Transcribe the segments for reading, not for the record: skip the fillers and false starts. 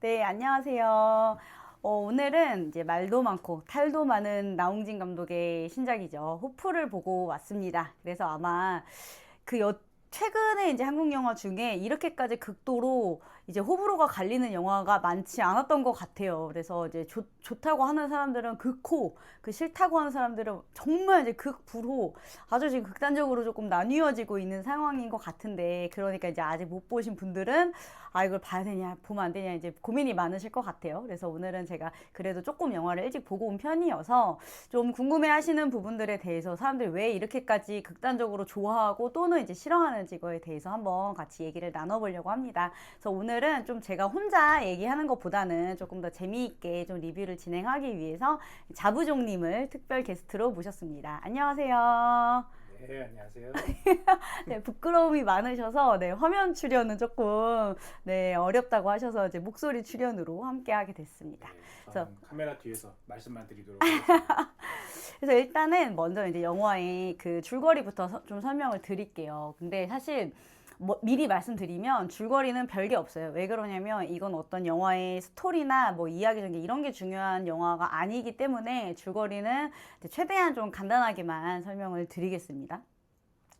네, 안녕하세요. 오늘은 이제 말도 많고 탈도 많은 나홍진 감독의 신작이죠. 호프를 보고 왔습니다. 그래서 아마 그 최근에 이제 한국 영화 중에 이렇게까지 극도로 이제 호불호가 갈리는 영화가 많지 않았던 것 같아요. 그래서 이제 좋다고 하는 사람들은 극호, 그 싫다고 하는 사람들은 정말 이제 극불호, 아주 지금 극단적으로 조금 나뉘어지고 있는 상황인 것 같은데, 그러니까 이제 아직 못 보신 분들은 아, 이걸 봐야 되냐, 보면 안 되냐, 이제 고민이 많으실 것 같아요. 그래서 오늘은 제가 그래도 조금 영화를 일찍 보고 온 편이어서 좀 궁금해 하시는 부분들에 대해서 사람들이 왜 이렇게까지 극단적으로 좋아하고 또는 이제 싫어하는지 거에 대해서 한번 같이 얘기를 나눠보려고 합니다. 그래서 오늘은 좀 제가 혼자 얘기하는 것보다는 조금 더 재미있게 좀 리뷰를 진행하기 위해서 자부종님을 특별 게스트로 모셨습니다. 안녕하세요. 네, 안녕하세요. 네, 부끄러움이 많으셔서 네, 화면 출연은 조금 네, 어렵다고 하셔서 이제 목소리 출연으로 함께하게 됐습니다. 네, 그래서 저는 카메라 뒤에서 말씀만 드리도록 하겠습니다. 그래서 일단은 먼저 이제 영화의 그 줄거리부터 좀 설명을 드릴게요. 근데 사실 뭐 미리 말씀드리면 줄거리는 별게 없어요. 왜 그러냐면 이건 어떤 영화의 스토리나 뭐 이야기 전개 이런 게 중요한 영화가 아니기 때문에 줄거리는 최대한 좀 간단하게만 설명을 드리겠습니다.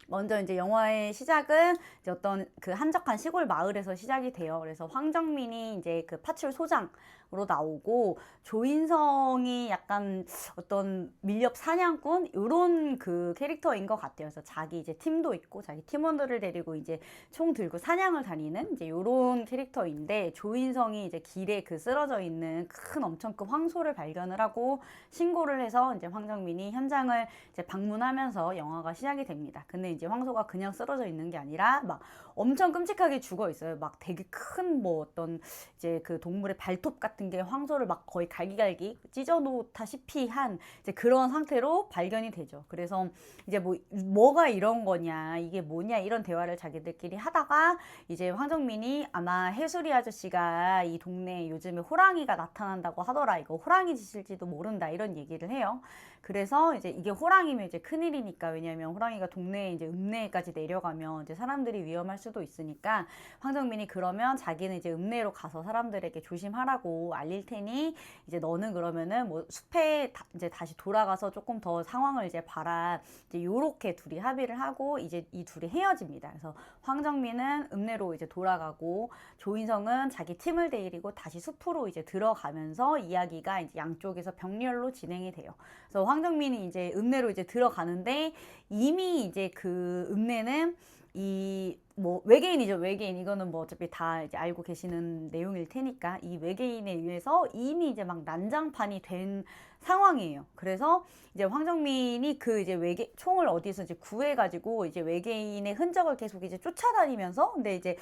먼저 이제 영화의 시작은 이제 어떤 그 한적한 시골 마을에서 시작이 돼요. 그래서 황정민이 이제 그 파출 소장으로 나오고 조인성이 약간 어떤 밀렵 사냥꾼 이런 그 캐릭터인 것 같아요. 그래서 자기 이제 팀도 있고 자기 팀원들을 데리고 이제 총 들고 사냥을 다니는 이제 이런 캐릭터인데 조인성이 이제 길에 그 쓰러져 있는 큰 엄청 큰 황소를 발견을 하고 신고를 해서 이제 황정민이 현장을 이제 방문하면서 영화가 시작이 됩니다. 근데 이제 황소가 그냥 쓰러져 있는 게 아니라 막 엄청 끔찍하게 죽어 있어요. 막 되게 큰 뭐 어떤 이제 그 동물의 발톱 같은 게 황소를 막 거의 갈기갈기 찢어 놓다시피 한 이제 그런 상태로 발견이 되죠. 그래서 이제 뭐가 이런 거냐, 이게 뭐냐 이런 대화를 자기들끼리 하다가 이제 황정민이 아마 해수리 아저씨가 이 동네에 요즘에 호랑이가 나타난다고 하더라. 이거 호랑이 짓일지도 모른다 이런 얘기를 해요. 그래서 이제 이게 호랑이면 이제 큰일이니까 왜냐면 호랑이가 동네에 이제 읍내까지 내려가면 이제 사람들이 위험할 수도 있으니까 황정민이 그러면 자기는 이제 읍내로 가서 사람들에게 조심하라고 알릴 테니 이제 너는 그러면은 뭐 숲에 이제 다시 돌아가서 조금 더 상황을 이제 봐라. 이제 요렇게 둘이 합의를 하고 이제 이 둘이 헤어집니다. 그래서 황정민은 읍내로 이제 돌아가고 조인성은 자기 팀을 데리고 다시 숲으로 이제 들어가면서 이야기가 이제 양쪽에서 병렬로 진행이 돼요. 그래서 황정민이 이제 읍내로 이제 들어가는데 이미 이제 그 읍내는 이 뭐 외계인이죠. 외계인 이거는 뭐 어차피 다 이제 알고 계시는 내용일 테니까 이 외계인에 의해서 이미 이제 막 난장판이 된 상황이에요. 그래서 이제 황정민이 그 이제 총을 어디서 이제 구해가지고 이제 외계인의 흔적을 계속 이제 쫓아다니면서 근데 이제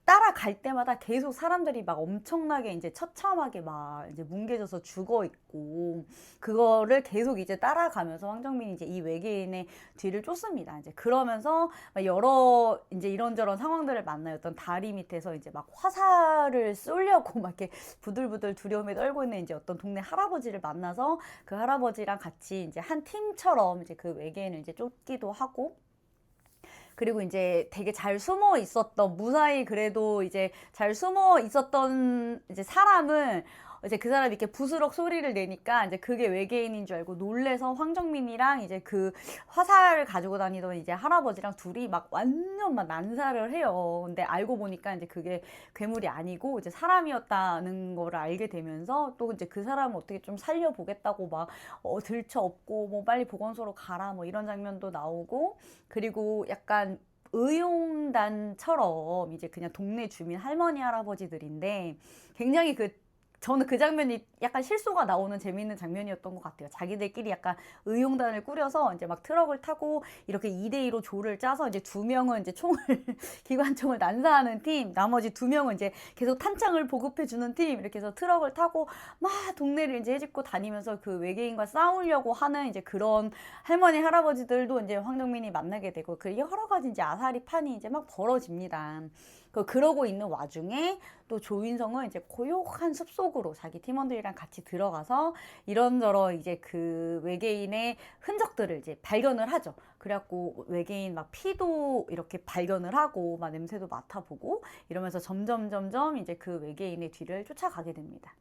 따라갈 때마다 계속 사람들이 막 엄청나게 이제 처참하게 막 이제 뭉개져서 죽어 있고 그거를 계속 이제 따라가면서 황정민이 이제 이 외계인의 뒤를 쫓습니다. 이제 그러면서 막 여러 이제 이런저런 상황들을 만나요. 어떤 다리 밑에서 이제 막 화살을 쏘려고 막 이렇게 부들부들 두려움에 떨고 있는 이제 어떤 동네 할아버지를 만나서 그 할아버지랑 같이 이제 한 팀처럼 이제 그 외계인을 이제 쫓기도 하고 그리고 이제 되게 잘 숨어 있었던 무사히 그래도 이제 잘 숨어 있었던 이제 사람은 이제 그 사람이 이렇게 부스럭 소리를 내니까 이제 그게 외계인인 줄 알고 놀래서 황정민이랑 이제 그 화살을 가지고 다니던 이제 할아버지랑 둘이 막 완전 막 난사를 해요. 근데 알고 보니까 이제 그게 괴물이 아니고 이제 사람이었다는 거를 알게 되면서 또 이제 그 사람을 어떻게 좀 살려보겠다고 막 들쳐 업고 뭐 빨리 보건소로 가라 뭐 이런 장면도 나오고 그리고 약간 의용단처럼 이제 그냥 동네 주민 할머니 할아버지들인데 굉장히 저는 그 장면이 약간 실소가 나오는 재미있는 장면이었던 것 같아요. 자기들끼리 약간 의용단을 꾸려서 이제 막 트럭을 타고 이렇게 2대2로 조를 짜서 이제 두 명은 이제 총을, 기관총을 난사하는 팀, 나머지 두 명은 이제 계속 탄창을 보급해주는 팀, 이렇게 해서 트럭을 타고 막 동네를 이제 헤집고 다니면서 그 외계인과 싸우려고 하는 이제 그런 할머니, 할아버지들도 이제 황정민이 만나게 되고 그 여러 가지 이제 아사리 판이 이제 막 벌어집니다. 그러고 있는 와중에 또 조인성은 이제 고요한 숲속으로 자기 팀원들이랑 같이 들어가서 이런저런 이제 그 외계인의 흔적들을 이제 발견을 하죠. 그래갖고 외계인 막 피도 이렇게 발견을 하고 막 냄새도 맡아보고 이러면서 점점 이제 그 외계인의 뒤를 쫓아가게 됩니다.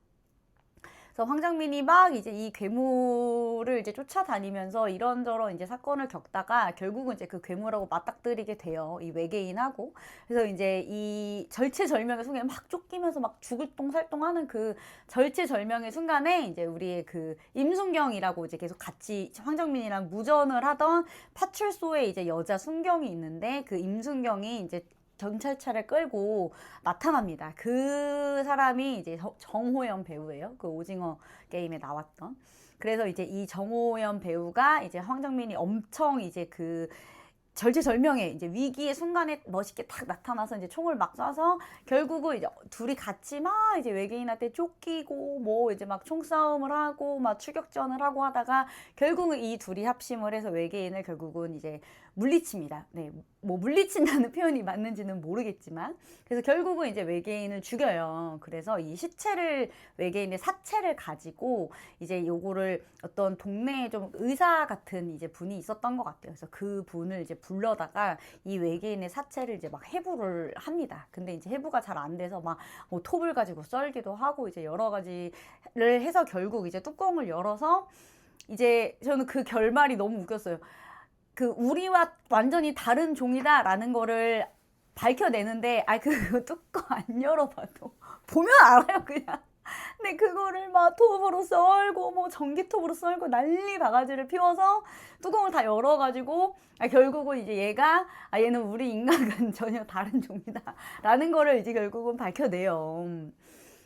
그래서 황정민이 막 이제 이 괴물을 이제 쫓아다니면서 이런저런 이제 사건을 겪다가 결국은 이제 그 괴물하고 맞닥뜨리게 돼요. 이 외계인하고. 그래서 이제 이 절체절명의 순간에 막 쫓기면서 막 죽을 똥살똥 하는 그 절체절명의 순간에 이제 우리의 그 임순경이라고 이제 계속 같이 황정민이랑 무전을 하던 파출소에 이제 여자 순경이 있는데 그 임순경이 이제 경찰차를 끌고 나타납니다. 그 사람이 이제 정호연 배우예요. 그 오징어 게임에 나왔던. 그래서 이제 이 정호연 배우가 이제 황정민이 엄청 이제 그 절체절명의 이제 위기의 순간에 멋있게 딱 나타나서 이제 총을 막 쏴서 결국은 이제 둘이 같이 막 이제 외계인한테 쫓기고 뭐 이제 막 총싸움을 하고 막 추격전을 하고 하다가 결국은 이 둘이 합심을 해서 외계인을 결국은 이제 물리칩니다. 네, 뭐 물리친다는 표현이 맞는지는 모르겠지만 그래서 결국은 이제 외계인을 죽여요. 그래서 이 시체를 외계인의 사체를 가지고 이제 요거를 어떤 동네에 좀 의사 같은 이제 분이 있었던 것 같아요. 그래서 그 분을 이제 불러다가 이 외계인의 사체를 이제 막 해부를 합니다. 근데 이제 해부가 잘 안 돼서 막 뭐 톱을 가지고 썰기도 하고 이제 여러 가지를 해서 결국 이제 뚜껑을 열어서 이제 저는 그 결말이 너무 웃겼어요. 그 우리와 완전히 다른 종이다라는 거를 밝혀내는데 그 뚜껑 안 열어봐도 보면 알아요 그냥. 근데 그거를 막 톱으로 썰고 뭐 전기톱으로 썰고 난리 바가지를 피워서 뚜껑을 다 열어가지고 결국은 이제 얘가 얘는 우리 인간과는 전혀 다른 종이다라는 거를 이제 결국은 밝혀내요.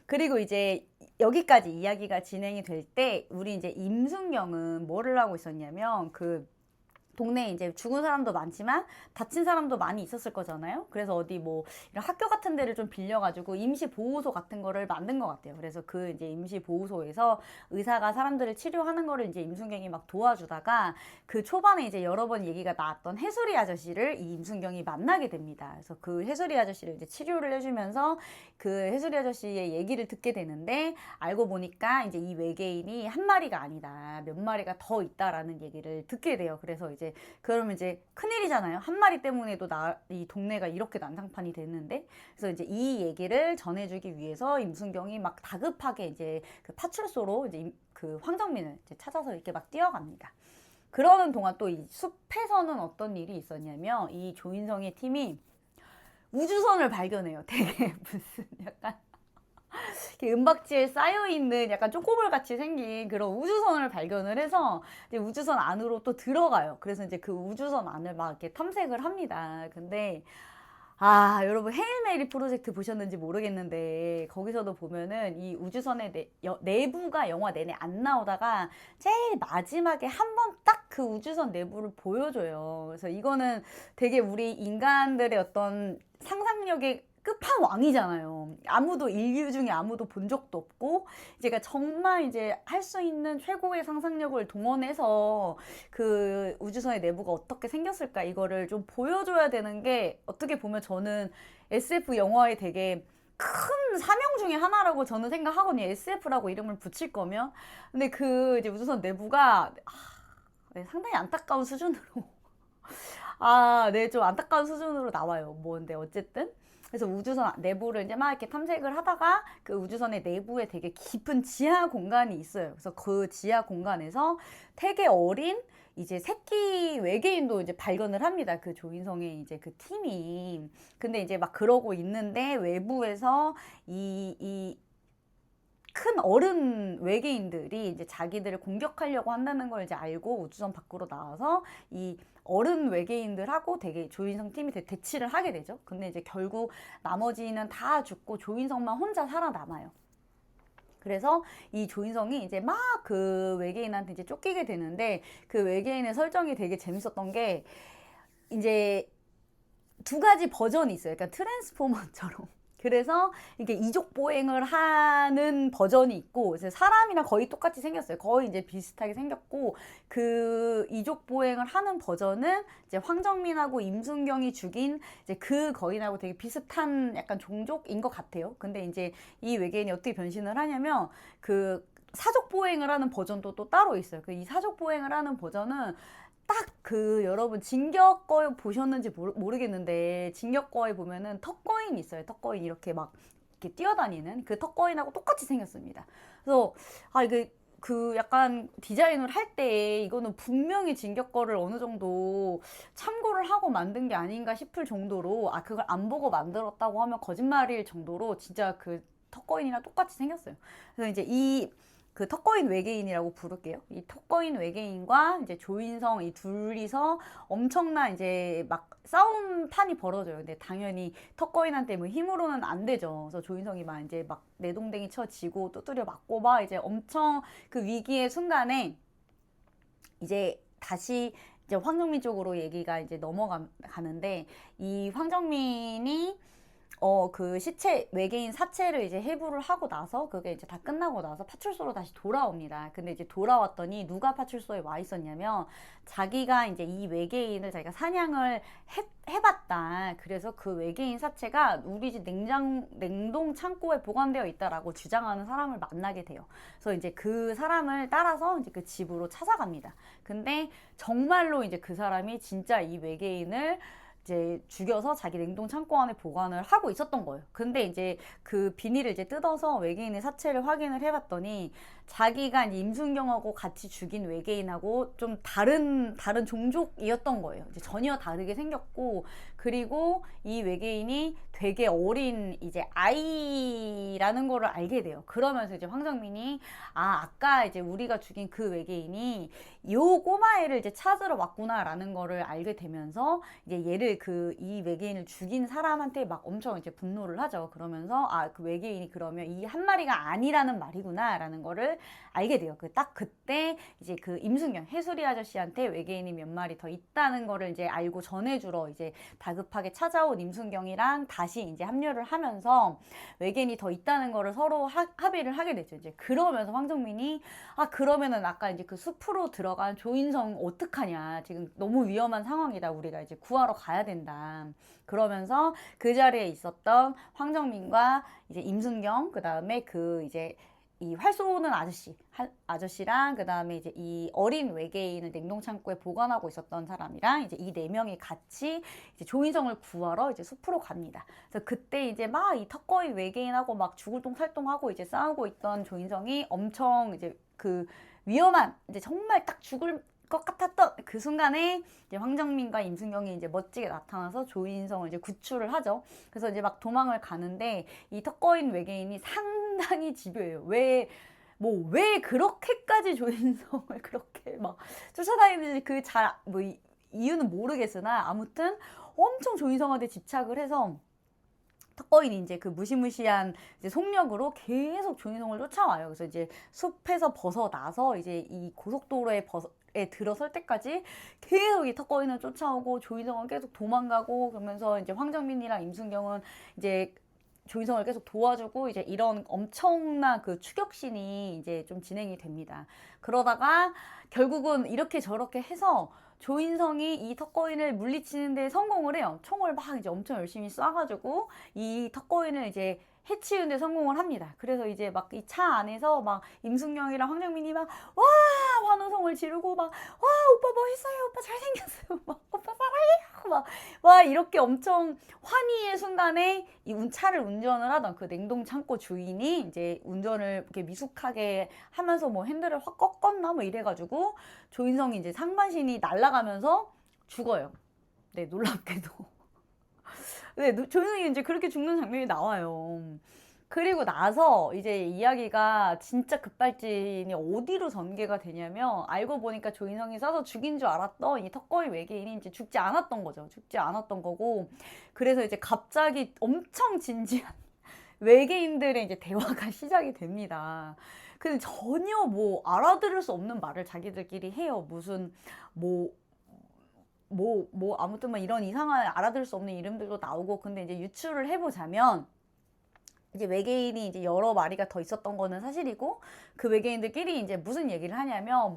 그리고 이제 여기까지 이야기가 진행이 될 때 우리 이제 임순경은 뭐를 하고 있었냐면 그 동네에 이제 죽은 사람도 많지만 다친 사람도 많이 있었을 거잖아요. 그래서 어디 뭐 이런 학교 같은 데를 좀 빌려가지고 임시 보호소 같은 거를 만든 것 같아요. 그래서 그 이제 임시 보호소에서 의사가 사람들을 치료하는 거를 이제 임순경이 막 도와주다가 그 초반에 이제 여러 번 얘기가 나왔던 해수리 아저씨를 이 임순경이 만나게 됩니다. 그래서 그 해수리 아저씨를 이제 치료를 해주면서 그 해수리 아저씨의 얘기를 듣게 되는데 알고 보니까 이제 이 외계인이 한 마리가 아니다. 몇 마리가 더 있다라는 얘기를 듣게 돼요. 그래서 이제 그러면 이제 큰일이잖아요. 한 마리 때문에도 이 동네가 이렇게 난장판이 됐는데. 그래서 이제 이 얘기를 전해주기 위해서 임순경이 막 다급하게 이제 그 파출소로 이제 그 황정민을 이제 찾아서 이렇게 막 뛰어갑니다. 그러는 동안 또 이 숲에서는 어떤 일이 있었냐면 이 조인성의 팀이 우주선을 발견해요. 되게 무슨 약간 은박지에 쌓여있는 약간 쪼꼬볼 같이 생긴 그런 우주선을 발견을 해서 이제 우주선 안으로 또 들어가요. 그래서 이제 그 우주선 안을 막 이렇게 탐색을 합니다. 근데 여러분 헤일 메리 프로젝트 보셨는지 모르겠는데 거기서도 보면은 이 우주선의 내부가 영화 내내 안 나오다가 제일 마지막에 한 번 딱 그 우주선 내부를 보여줘요. 그래서 이거는 되게 우리 인간들의 어떤 상상력의 끝판왕이잖아요. 아무도 인류 중에 아무도 본 적도 없고 제가 정말 이제 할 수 있는 최고의 상상력을 동원해서 그 우주선의 내부가 어떻게 생겼을까 이거를 좀 보여줘야 되는 게 어떻게 보면 저는 SF 영화의 되게 큰 사명 중에 하나라고 저는 생각하거든요. SF라고 이름을 붙일 거면. 근데 그 이제 우주선 내부가 네, 상당히 안타까운 수준으로 네, 좀 안타까운 수준으로 나와요. 뭐 근데 어쨌든 그래서 우주선 내부를 이제 막 이렇게 탐색을 하다가 그 우주선의 내부에 되게 깊은 지하 공간이 있어요. 그래서 그 지하 공간에서 되게 어린 이제 새끼 외계인도 이제 발견을 합니다. 그 조인성의 이제 그 팀이. 근데 이제 막 그러고 있는데 외부에서 이 큰 어른 외계인들이 이제 자기들을 공격하려고 한다는 걸 이제 알고 우주선 밖으로 나와서 이 어른 외계인들하고 되게 조인성 팀이 대치를 하게 되죠. 근데 이제 결국 나머지는 다 죽고 조인성만 혼자 살아남아요. 그래서 이 조인성이 이제 막 그 외계인한테 이제 쫓기게 되는데 그 외계인의 설정이 되게 재밌었던 게 이제 두 가지 버전이 있어요. 그러니까 트랜스포머처럼. 그래서 이게 이족 보행을 하는 버전이 있고, 이제 사람이랑 거의 똑같이 생겼어요. 거의 이제 비슷하게 생겼고, 그 이족 보행을 하는 버전은 이제 황정민하고 임순경이 죽인 이제 그 거인하고 되게 비슷한 약간 종족인 것 같아요. 근데 이제 이 외계인이 어떻게 변신을 하냐면, 그 사족 보행을 하는 버전도 또 따로 있어요. 그 이 사족 보행을 하는 버전은 딱 그 여러분 진격거 보셨는지 모르겠는데, 진격거에 보면은 턱거인 있어요. 턱거인 이렇게 막 이렇게 뛰어다니는 그 턱거인하고 똑같이 생겼습니다. 그래서 아 이게 그 약간 디자인을 할 때 이거는 분명히 진격거를 어느 정도 참고를 하고 만든 게 아닌가 싶을 정도로, 아 그걸 안 보고 만들었다고 하면 거짓말일 정도로 진짜 그 턱거인이랑 똑같이 생겼어요. 그래서 이제 이 그 턱거인 외계인이라고 부를게요. 이 턱거인 외계인과 이제 조인성 이 둘이서 엄청난 이제 막 싸움판이 벌어져요. 근데 당연히 턱거인한테 뭐 힘으로는 안 되죠. 그래서 조인성이 막 이제 막 내동댕이 쳐지고 두드려 맞고 막 이제 엄청 그 위기의 순간에 이제 다시 이제 황정민 쪽으로 얘기가 이제 넘어가는데, 이 황정민이 그 시체, 외계인 사체를 이제 해부를 하고 나서, 그게 이제 다 끝나고 나서 파출소로 다시 돌아옵니다. 근데 이제 돌아왔더니 누가 파출소에 와 있었냐면, 자기가 이제 이 외계인을 자기가 사냥을 해봤다. 그래서 그 외계인 사체가 우리 집 냉동 창고에 보관되어 있다라고 주장하는 사람을 만나게 돼요. 그래서 이제 그 사람을 따라서 이제 그 집으로 찾아갑니다. 근데 정말로 이제 그 사람이 진짜 이 외계인을 이제 죽여서 자기 냉동 창고 안에 보관을 하고 있었던 거예요. 근데 이제 그 비닐을 이제 뜯어서 외계인의 사체를 확인을 해봤더니, 자기가 이제 임순경하고 같이 죽인 외계인하고 좀 다른 종족이었던 거예요. 이제 전혀 다르게 생겼고, 그리고 이 외계인이 되게 어린 이제 아이라는 거를 알게 돼요. 그러면서 이제 황정민이 아까 이제 우리가 죽인 그 외계인이 요 꼬마애를 이제 찾으러 왔구나라는 거를 알게 되면서, 이제 얘를 이 외계인을 죽인 사람한테 막 엄청 이제 분노를 하죠. 그러면서 그 외계인이 그러면 이 한 마리가 아니라는 말이구나라는 거를 알게 돼요. 딱 그때 이제 그 임순경 해수리 아저씨한테 외계인이 몇 마리 더 있다는 거를 이제 알고 전해주러 이제 다급하게 찾아온 임순경이랑 다시 이제 합류를 하면서 외계인이 더 있다는 거를 서로 합의를 하게 되죠. 이제 그러면서 황정민이 그러면은 아까 이제 그 숲으로 들어간 조인성 어떡하냐, 지금 너무 위험한 상황이다, 우리가 이제 구하러 가야 된다. 그러면서 그 자리에 있었던 황정민과 이제 임순경, 그 다음에 그 이제 이 활 쏘는 아저씨랑 그 다음에 이제 이 어린 외계인을 냉동창고에 보관하고 있었던 사람이랑 이제 이 네 명이 같이 이제 조인성을 구하러 이제 숲으로 갑니다. 그래서 그때 이제 막 이 턱거인 외계인하고 막 죽을 똥살똥하고 이제 싸우고 있던 조인성이 엄청 이제 그 위험한, 이제 정말 딱 죽을 것 같았던 그 순간에 이제 황정민과 임순경이 이제 멋지게 나타나서 조인성을 이제 구출을 하죠. 그래서 이제 막 도망을 가는데, 이 턱거인 외계인이 상당히 집요해요. 왜 그렇게까지 조인성을 그렇게 막 쫓아다니는지 이유는 모르겠으나, 아무튼 엄청 조인성한테 집착을 해서 턱거인이 이제 그 무시무시한 이제 속력으로 계속 조인성을 쫓아와요. 그래서 이제 숲에서 벗어나서 이제 이 고속도로에 들어설 때까지 계속 이 턱거인을 쫓아오고, 조인성은 계속 도망가고, 그러면서 이제 황정민이랑 임순경은 이제 조인성을 계속 도와주고, 이제 이런 엄청난 그 추격신이 이제 좀 진행이 됩니다. 그러다가 결국은 이렇게 저렇게 해서 조인성이 이 턱거인을 물리치는데 성공을 해요. 총을 막 이제 엄청 열심히 쏴가지고 이 턱거인을 이제 해치우는데 성공을 합니다. 그래서 이제 막 이 차 안에서 막 임순경이랑 황정민이 막 와 환호성을 지르고 막 와 오빠 멋있어요, 오빠 잘생겼어요, 막 오빠 사랑해요, 막 와 이렇게 엄청 환희의 순간에 이 차를 운전을 하던 그 냉동 창고 주인이 이제 운전을 이렇게 미숙하게 하면서 뭐 핸들을 확 꺾었나 뭐 이래가지고 조인성이 이제 상반신이 날아가면서 죽어요. 네, 놀랍게도. 네, 조인성이 이제 그렇게 죽는 장면이 나와요. 그리고 나서 이제 이야기가 진짜 급발진이 어디로 전개가 되냐면, 알고 보니까 조인성이 쏴서 죽인 줄 알았던 이 턱거인 외계인이 이제 죽지 않았던 거죠. 죽지 않았던 거고, 그래서 이제 갑자기 엄청 진지한 외계인들의 이제 대화가 시작이 됩니다. 근데 전혀 뭐 알아들을 수 없는 말을 자기들끼리 해요. 무슨 아무튼 막 이런 이상한 알아들을 수 없는 이름들도 나오고. 근데 이제 유추를 해보자면, 이제 외계인이 이제 여러 마리가 더 있었던 거는 사실이고, 그 외계인들끼리 이제 무슨 얘기를 하냐면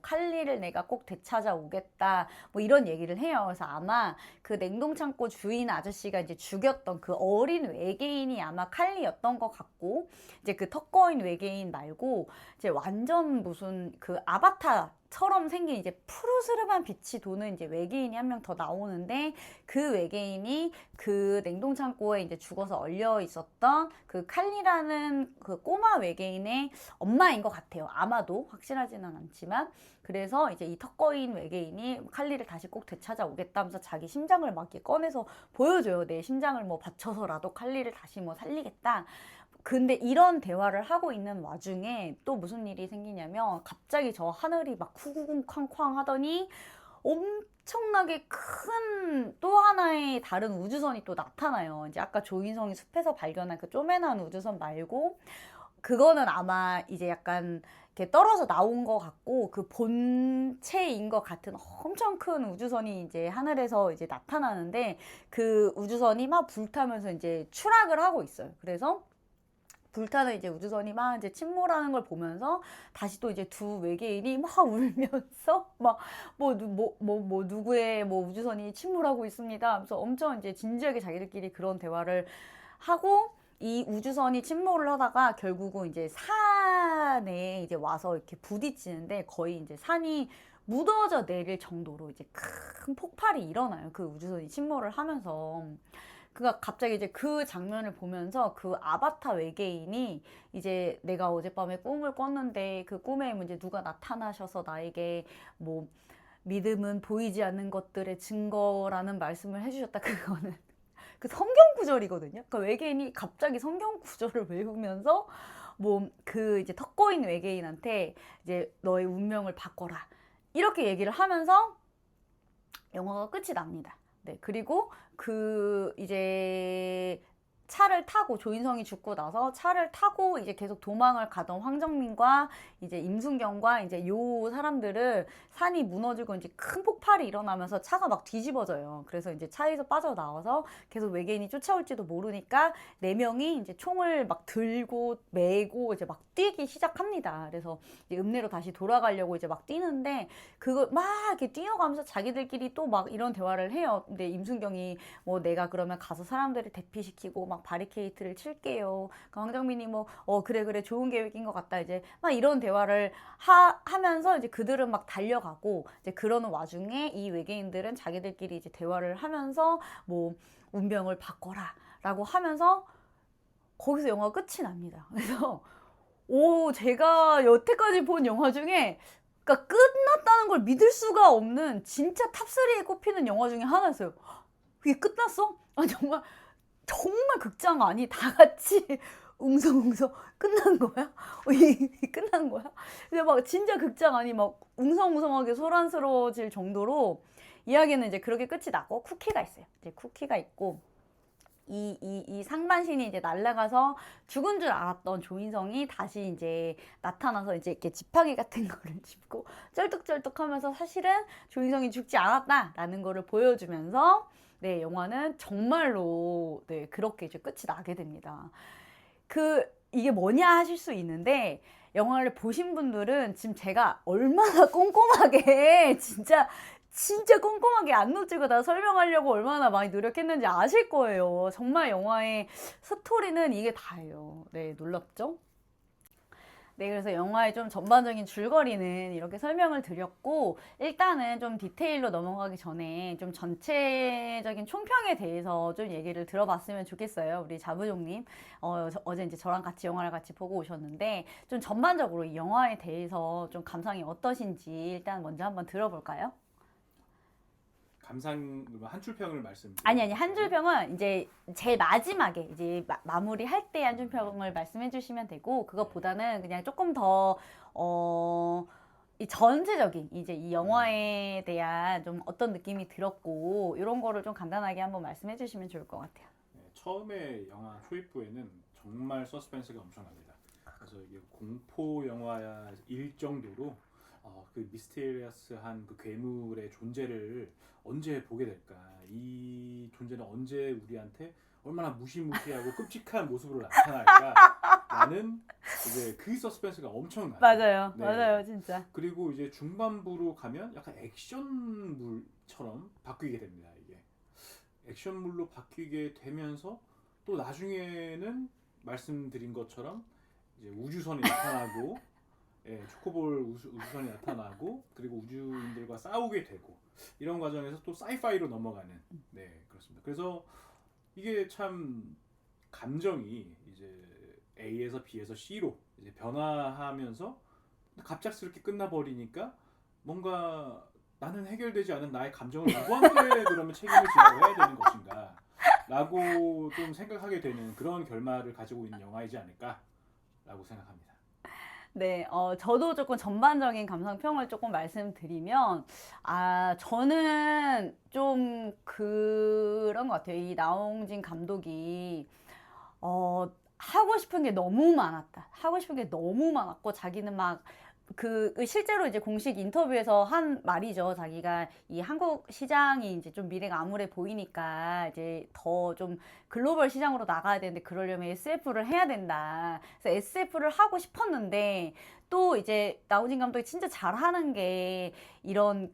칼리를 내가 꼭 되찾아오겠다 뭐 이런 얘기를 해요. 그래서 아마 그 냉동창고 주인 아저씨가 이제 죽였던 그 어린 외계인이 아마 칼리였던 것 같고, 이제 그 턱거인 외계인 말고 이제 완전 무슨 그 아바타처럼 생긴 이제 푸르스름한 빛이 도는 이제 외계인이 한 명 더 나오는데, 그 외계인이 그 냉동창고에 이제 죽어서 얼려 있었던 그 칼리라는 그 꼬마 외계인의 엄마인 것 같아요. 아마도 확실하지는 않지만. 그래서 이제 이 턱거인 외계인이 칼리를 다시 꼭 되찾아오겠다면서 자기 심장을 막 이렇게 꺼내서 보여줘요. 내 심장을 뭐 바쳐서라도 칼리를 다시 뭐 살리겠다. 근데 이런 대화를 하고 있는 와중에 또 무슨 일이 생기냐면, 갑자기 저 하늘이 막 후구궁 쾅쾅 하더니 엄청나게 큰 또 하나의 다른 우주선이 또 나타나요. 이제 아까 조인성이 숲에서 발견한 그 쪼매난 우주선 말고, 그거는 아마 이제 약간 이렇게 떨어져 나온 것 같고, 그 본체인 것 같은 엄청 큰 우주선이 이제 하늘에서 이제 나타나는데, 그 우주선이 막 불타면서 이제 추락을 하고 있어요. 그래서 불타는 이제 우주선이 막 이제 침몰하는 걸 보면서 다시 또 이제 두 외계인이 막 울면서 막 누구의 뭐 우주선이 침몰하고 있습니다 하면서 엄청 이제 진지하게 자기들끼리 그런 대화를 하고, 이 우주선이 침몰을 하다가 결국은 이제 산에 이제 와서 이렇게 부딪히는데, 거의 이제 산이 묻어져 내릴 정도로 이제 큰 폭발이 일어나요. 그 우주선이 침몰을 하면서. 그가 갑자기 이제 그 장면을 보면서 그 아바타 외계인이 이제 내가 어젯밤에 꿈을 꿨는데, 그 꿈에 이제 누가 나타나셔서 나에게 뭐 믿음은 보이지 않는 것들의 증거라는 말씀을 해주셨다. 그거는 그 성경 구절이거든요. 그러니까 외계인이 갑자기 성경 구절을 외우면서 뭐 그 이제 턱거인 외계인한테 이제 너의 운명을 바꿔라 이렇게 얘기를 하면서 영화가 끝이 납니다. 네, 그리고 그 이제 차를 타고, 조인성이 죽고 나서 차를 타고 이제 계속 도망을 가던 황정민과 이제 임순경과 이제 요 사람들을, 산이 무너지고 이제 큰 폭발이 일어나면서 차가 막 뒤집어져요. 그래서 이제 차에서 빠져나와서 계속 외계인이 쫓아올지도 모르니까 네 명이 이제 총을 막 들고 메고 이제 막 뛰기 시작합니다. 그래서 이제 읍내로 다시 돌아가려고 이제 막 뛰는데, 그거 막 이렇게 뛰어가면서 자기들끼리 또 막 이런 대화를 해요. 근데 임순경이 뭐 내가 그러면 가서 사람들을 대피시키고 막 바리케이트를 칠게요. 그 황정민이 뭐 그래 좋은 계획인 것 같다. 이제 막 이런 대화를 하면서 이제 그들은 막 달려가고, 이제 그러는 와중에 이 외계인들은 자기들끼리 이제 대화를 하면서 뭐 운명을 바꿔라라고 하면서 거기서 영화가 끝이 납니다. 그래서 제가 여태까지 본 영화 중에, 그러니까 끝났다는 걸 믿을 수가 없는 진짜 탑3에 꼽히는 영화 중에 하나였어요. 그게 끝났어? 아, 정말 극장 아니 다 같이 웅성웅성 끝난 거야? 이게 끝난 거야? 근데 막 진짜 극장 아니 막 웅성웅성하게 소란스러워질 정도로 이야기는 이제 그렇게 끝이 나고, 쿠키가 있어요. 이제 쿠키가 있고, 이 상반신이 이제 날아가서 죽은 줄 알았던 조인성이 다시 이제 나타나서 이제 이렇게 지팡이 같은 거를 짚고 쩔뚝쩔뚝 하면서 사실은 조인성이 죽지 않았다라는 거를 보여주면서, 네, 영화는 정말로 네, 그렇게 이제 끝이 나게 됩니다. 이게 뭐냐 하실 수 있는데, 영화를 보신 분들은 지금 제가 얼마나 꼼꼼하게 진짜 꼼꼼하게 안 놓치고 다 설명하려고 얼마나 많이 노력했는지 아실 거예요. 정말 영화의 스토리는 이게 다예요. 네, 놀랍죠? 네, 그래서 영화의 좀 전반적인 줄거리는 이렇게 설명을 드렸고, 일단은 좀 디테일로 넘어가기 전에 좀 전체적인 총평에 대해서 좀 얘기를 들어봤으면 좋겠어요. 우리 자부종님, 어제 이제 저랑 같이 영화를 같이 보고 오셨는데, 좀 전반적으로 이 영화에 대해서 좀 감상이 어떠신지 일단 먼저 한번 들어볼까요? 감상 한 줄평을 말씀. 아니, 한 줄평은 이제 제일 마지막에 이제 마무리할 때 한 줄평을 말씀해 주시면 되고, 그것보다는 그냥 조금 더 이 전체적인 이제 이 영화에 대한 좀 어떤 느낌이 들었고 이런 거를 좀 간단하게 한번 말씀해 주시면 좋을 것 같아요. 네, 처음에 영화 초입부에는 정말 서스펜스가 엄청납니다. 그래서 이게 공포 영화일 정도로 그 미스테리어스한 그 괴물의 존재를 언제 보게 될까? 이 존재는 언제 우리한테 얼마나 무시무시하고 끔찍한 모습으로 나타날까라는 이제 그 서스펜스가 엄청나요. 맞아요. 네. 맞아요, 진짜. 그리고 이제 중반부로 가면 약간 액션물처럼 바뀌게 됩니다. 이게 액션물로 바뀌게 되면서 또 나중에는 말씀드린 것처럼 이제 우주선이 나타나고 예, 초코볼 우주선이 나타나고 그리고 우주인들과 싸우게 되고 이런 과정에서 또 사이파이로 넘어가는 네 그렇습니다. 그래서 이게 참 감정이 이제 A에서 B에서 C로 이제 변화하면서 갑작스럽게 끝나버리니까 뭔가 나는 해결되지 않은 나의 감정을 누구한테 그러면 책임을 지라고 해야 되는 것인가 라고 좀 생각하게 되는 그런 결말을 가지고 있는 영화이지 않을까라고 생각합니다. 네, 저도 조금 전반적인 감상평을 조금 말씀드리면, 저는 좀 그런 것 같아요. 이 나홍진 감독이, 하고 싶은 게 너무 많았다. 하고 싶은 게 너무 많았고, 자기는 막, 실제로 이제 공식 인터뷰에서 한 말이죠. 자기가 이 한국 시장이 이제 좀 미래가 암울해 보이니까 이제 더 좀 글로벌 시장으로 나가야 되는데 그러려면 SF를 해야 된다. 그래서 SF를 하고 싶었는데 또 이제 나우진 감독이 진짜 잘하는 게 이런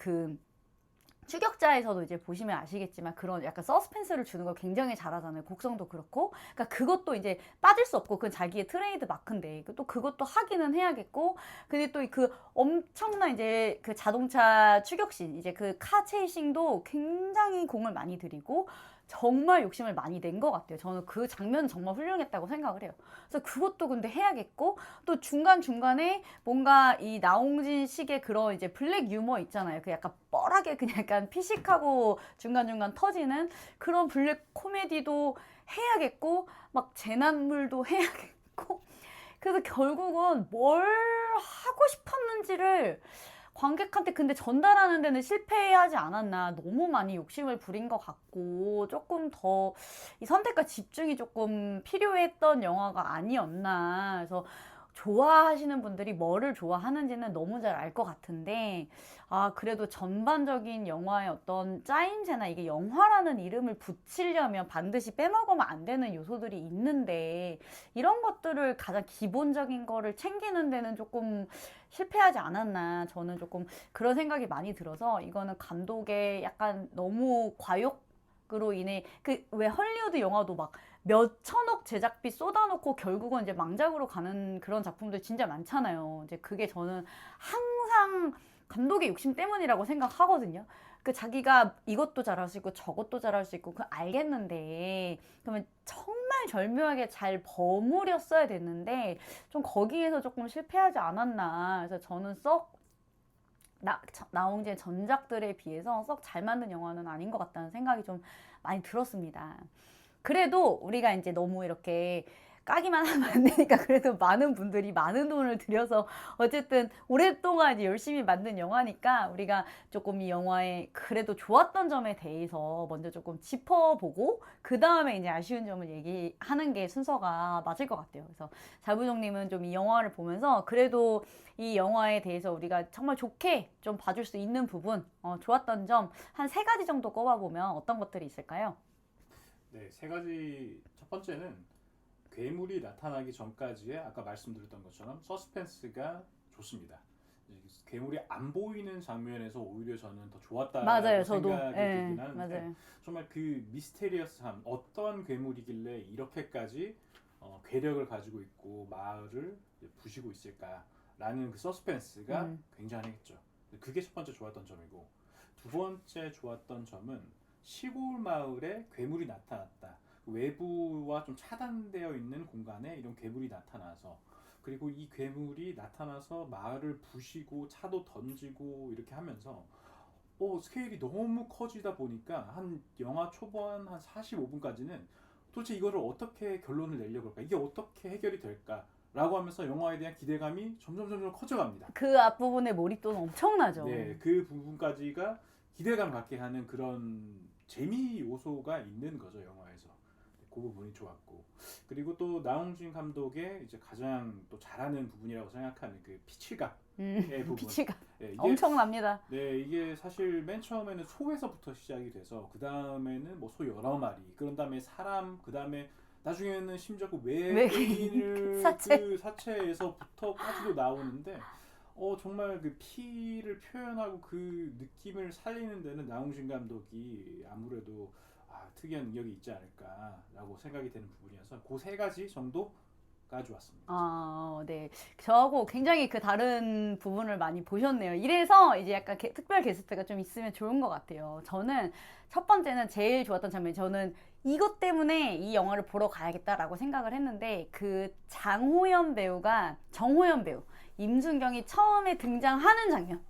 추격자에서도 이제 보시면 아시겠지만 그런 약간 서스펜스를 주는 걸 굉장히 잘하잖아요. 곡성도 그렇고. 그러니까 그것도 이제 빠질 수 없고 그건 자기의 트레이드 마크인데 또 그것도 하기는 해야겠고. 근데 또 그 엄청난 이제 그 자동차 추격신 이제 그 카 체이싱도 굉장히 공을 많이 들이고 정말 욕심을 많이 낸 것 같아요. 저는 그 장면은 정말 훌륭했다고 생각을 해요. 그래서 그것도 근데 해야겠고 또 중간중간에 뭔가 이 나홍진 식의 그런 이제 블랙 유머 있잖아요. 그 약간 뻘하게 그냥 약간 피식하고 중간중간 터지는 그런 블랙 코미디도 해야겠고 막 재난물도 해야겠고 그래서 결국은 뭘 하고 싶었는지를 관객한테 근데 전달하는 데는 실패하지 않았나. 너무 많이 욕심을 부린 것 같고 조금 더 이 선택과 집중이 조금 필요했던 영화가 아니었나. 그래서 좋아하시는 분들이 뭐를 좋아하는지는 너무 잘 알 것 같은데 그래도 전반적인 영화의 어떤 짜임새나 이게 영화라는 이름을 붙이려면 반드시 빼먹으면 안 되는 요소들이 있는데 이런 것들을 가장 기본적인 거를 챙기는 데는 조금 실패하지 않았나. 저는 조금 그런 생각이 많이 들어서 이거는 감독의 약간 너무 과욕으로 인해 왜 헐리우드 영화도 막 몇 천억 제작비 쏟아놓고 결국은 이제 망작으로 가는 그런 작품들 진짜 많잖아요. 이제 그게 저는 항상 감독의 욕심 때문이라고 생각하거든요. 자기가 이것도 잘할 수 있고 저것도 잘할 수 있고 알겠는데 그러면 정말 절묘하게 잘 버무렸어야 됐는데 좀 거기에서 조금 실패하지 않았나. 그래서 저는 나홍진의 전작들에 비해서 썩 잘 만든 영화는 아닌 것 같다는 생각이 좀 많이 들었습니다. 그래도 우리가 이제 너무 이렇게 까기만 하면 안 되니까 그래도 많은 분들이 많은 돈을 들여서 어쨌든 오랫동안 이제 열심히 만든 영화니까 우리가 조금 이 영화의 그래도 좋았던 점에 대해서 먼저 조금 짚어보고 그 다음에 이제 아쉬운 점을 얘기하는 게 순서가 맞을 것 같아요. 그래서 자부정님은 좀 이 영화를 보면서 그래도 이 영화에 대해서 우리가 정말 좋게 좀 봐줄 수 있는 부분, 좋았던 점 한 3가지 정도 꼽아보면 어떤 것들이 있을까요? 네, 세 가지. 첫 번째는 괴물이 나타나기 전까지의 아까 말씀드렸던 것처럼 서스펜스가 좋습니다. 괴물이 안 보이는 장면에서 오히려 저는 더 좋았다고 맞아요, 저도. 생각이 들긴 하는데 맞아요. 정말 그 미스테리어스함, 어떠한 괴물이길래 이렇게까지 괴력을 가지고 있고 마을을 부시고 있을까라는 그 서스펜스가 굉장했죠. 그게 첫 번째 좋았던 점이고 두 번째 좋았던 점은 시골 마을에 괴물이 나타났다. 외부와 좀 차단되어 있는 공간에 이런 괴물이 나타나서 그리고 이 괴물이 나타나서 마을을 부시고 차도 던지고 이렇게 하면서 스케일이 너무 커지다 보니까 한 영화 초반 한 45분까지는 도대체 이거를 어떻게 결론을 내려고 할까? 이게 어떻게 해결이 될까? 라고 하면서 영화에 대한 기대감이 점점 커져갑니다. 그 앞부분의 몰입도는 엄청나죠. 네, 그 부분까지가 기대감 갖게 하는 그런 재미 요소가 있는 거죠, 영화에서. 그 부분이 좋았고, 그리고 또 나홍진 감독의 이제 가장 또 잘하는 부분이라고 생각하는 그 피칠각의 부분. 피치가 예, 이게 엄청납니다. 네, 이게 사실 맨 처음에는 소에서부터 시작이 돼서 그 다음에는 뭐 소 여러 마리, 그런 다음에 사람, 그 다음에 나중에는 심지어 그 외계인을 사체. 그 사체에서부터까지도 나오는데 정말 그 피를 표현하고 그 느낌을 살리는 데는 나홍진 감독이 아무래도 특이한 능력이 있지 않을까라고 생각이 되는 부분이어서 그 세 가지 정도가 좋았습니다. 네. 저하고 굉장히 그 다른 부분을 많이 보셨네요. 이래서 이제 약간 특별 게스트가 좀 있으면 좋은 것 같아요. 저는 첫 번째는 제일 좋았던 장면, 저는 이것 때문에 이 영화를 보러 가야겠다라고 생각을 했는데, 그 정호연 배우, 임순경이 처음에 등장하는 장면.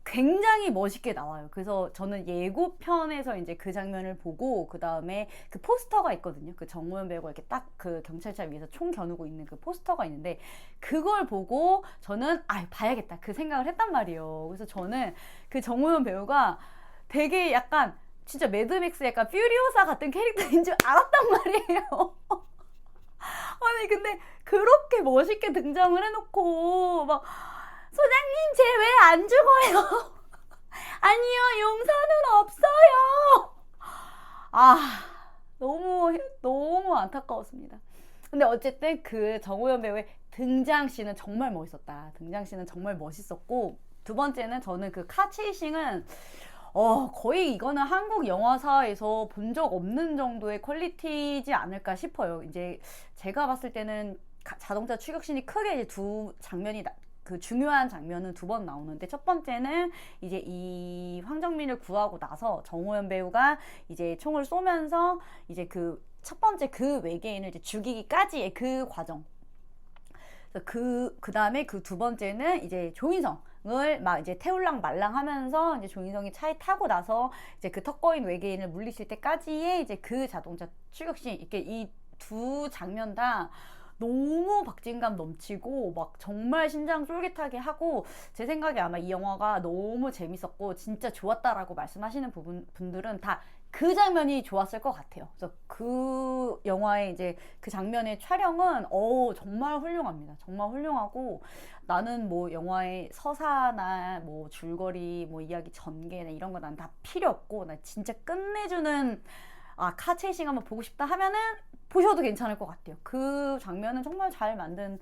굉장히 멋있게 나와요. 그래서 저는 예고편에서 이제 그 장면을 보고, 그 다음에 그 포스터가 있거든요. 그 정우현 배우가 이렇게 딱 그 경찰차 위에서 총 겨누고 있는 그 포스터가 있는데, 그걸 보고 저는 봐야겠다 그 생각을 했단 말이에요. 그래서 저는 그 정우현 배우가 되게 약간 진짜 매드맥스 약간 퓨리오사 같은 캐릭터인 줄 알았단 말이에요. 아니 근데 그렇게 멋있게 등장을 해놓고 막, 소장님 쟤 왜 안 죽어요? 아니요, 용서는 없어요. 너무 안타까웠습니다. 근데 어쨌든 그 정우현 배우의 등장씬은 정말 멋있었다. 등장씬은 정말 멋있었고, 두 번째는 저는 그 카체이싱은 거의 이거는 한국 영화사에서 본 적 없는 정도의 퀄리티지 않을까 싶어요. 이제 제가 봤을 때는 자동차 추격신이 크게 이제 두 장면이 그 중요한 장면은 두 번 나오는데, 첫 번째는 이제 이 황정민을 구하고 나서 정호연 배우가 이제 총을 쏘면서 이제 그 첫 번째 그 외계인을 이제 죽이기까지의 그 과정. 그 다음에 그 두 번째는 이제 조인성을 막 이제 태울랑 말랑 하면서 이제 조인성이 차에 타고 나서 이제 그 턱거인 외계인을 물리칠 때까지의 이제 그 자동차 추격신. 이렇게 이 두 장면 다 너무 박진감 넘치고 막 정말 심장 쫄깃하게 하고, 제 생각에 아마 이 영화가 너무 재밌었고 진짜 좋았다라고 말씀하시는 분들은 다 그 장면이 좋았을 것 같아요. 그래서 그 영화의 이제 그 장면의 촬영은 정말 훌륭합니다. 정말 훌륭하고, 나는 뭐 영화의 서사나 뭐 줄거리 뭐 이야기 전개나 이런 거 난 다 필요 없고, 나 진짜 끝내주는 카체이싱 한번 보고 싶다 하면은 보셔도 괜찮을 것 같아요. 그 장면은 정말 잘 만든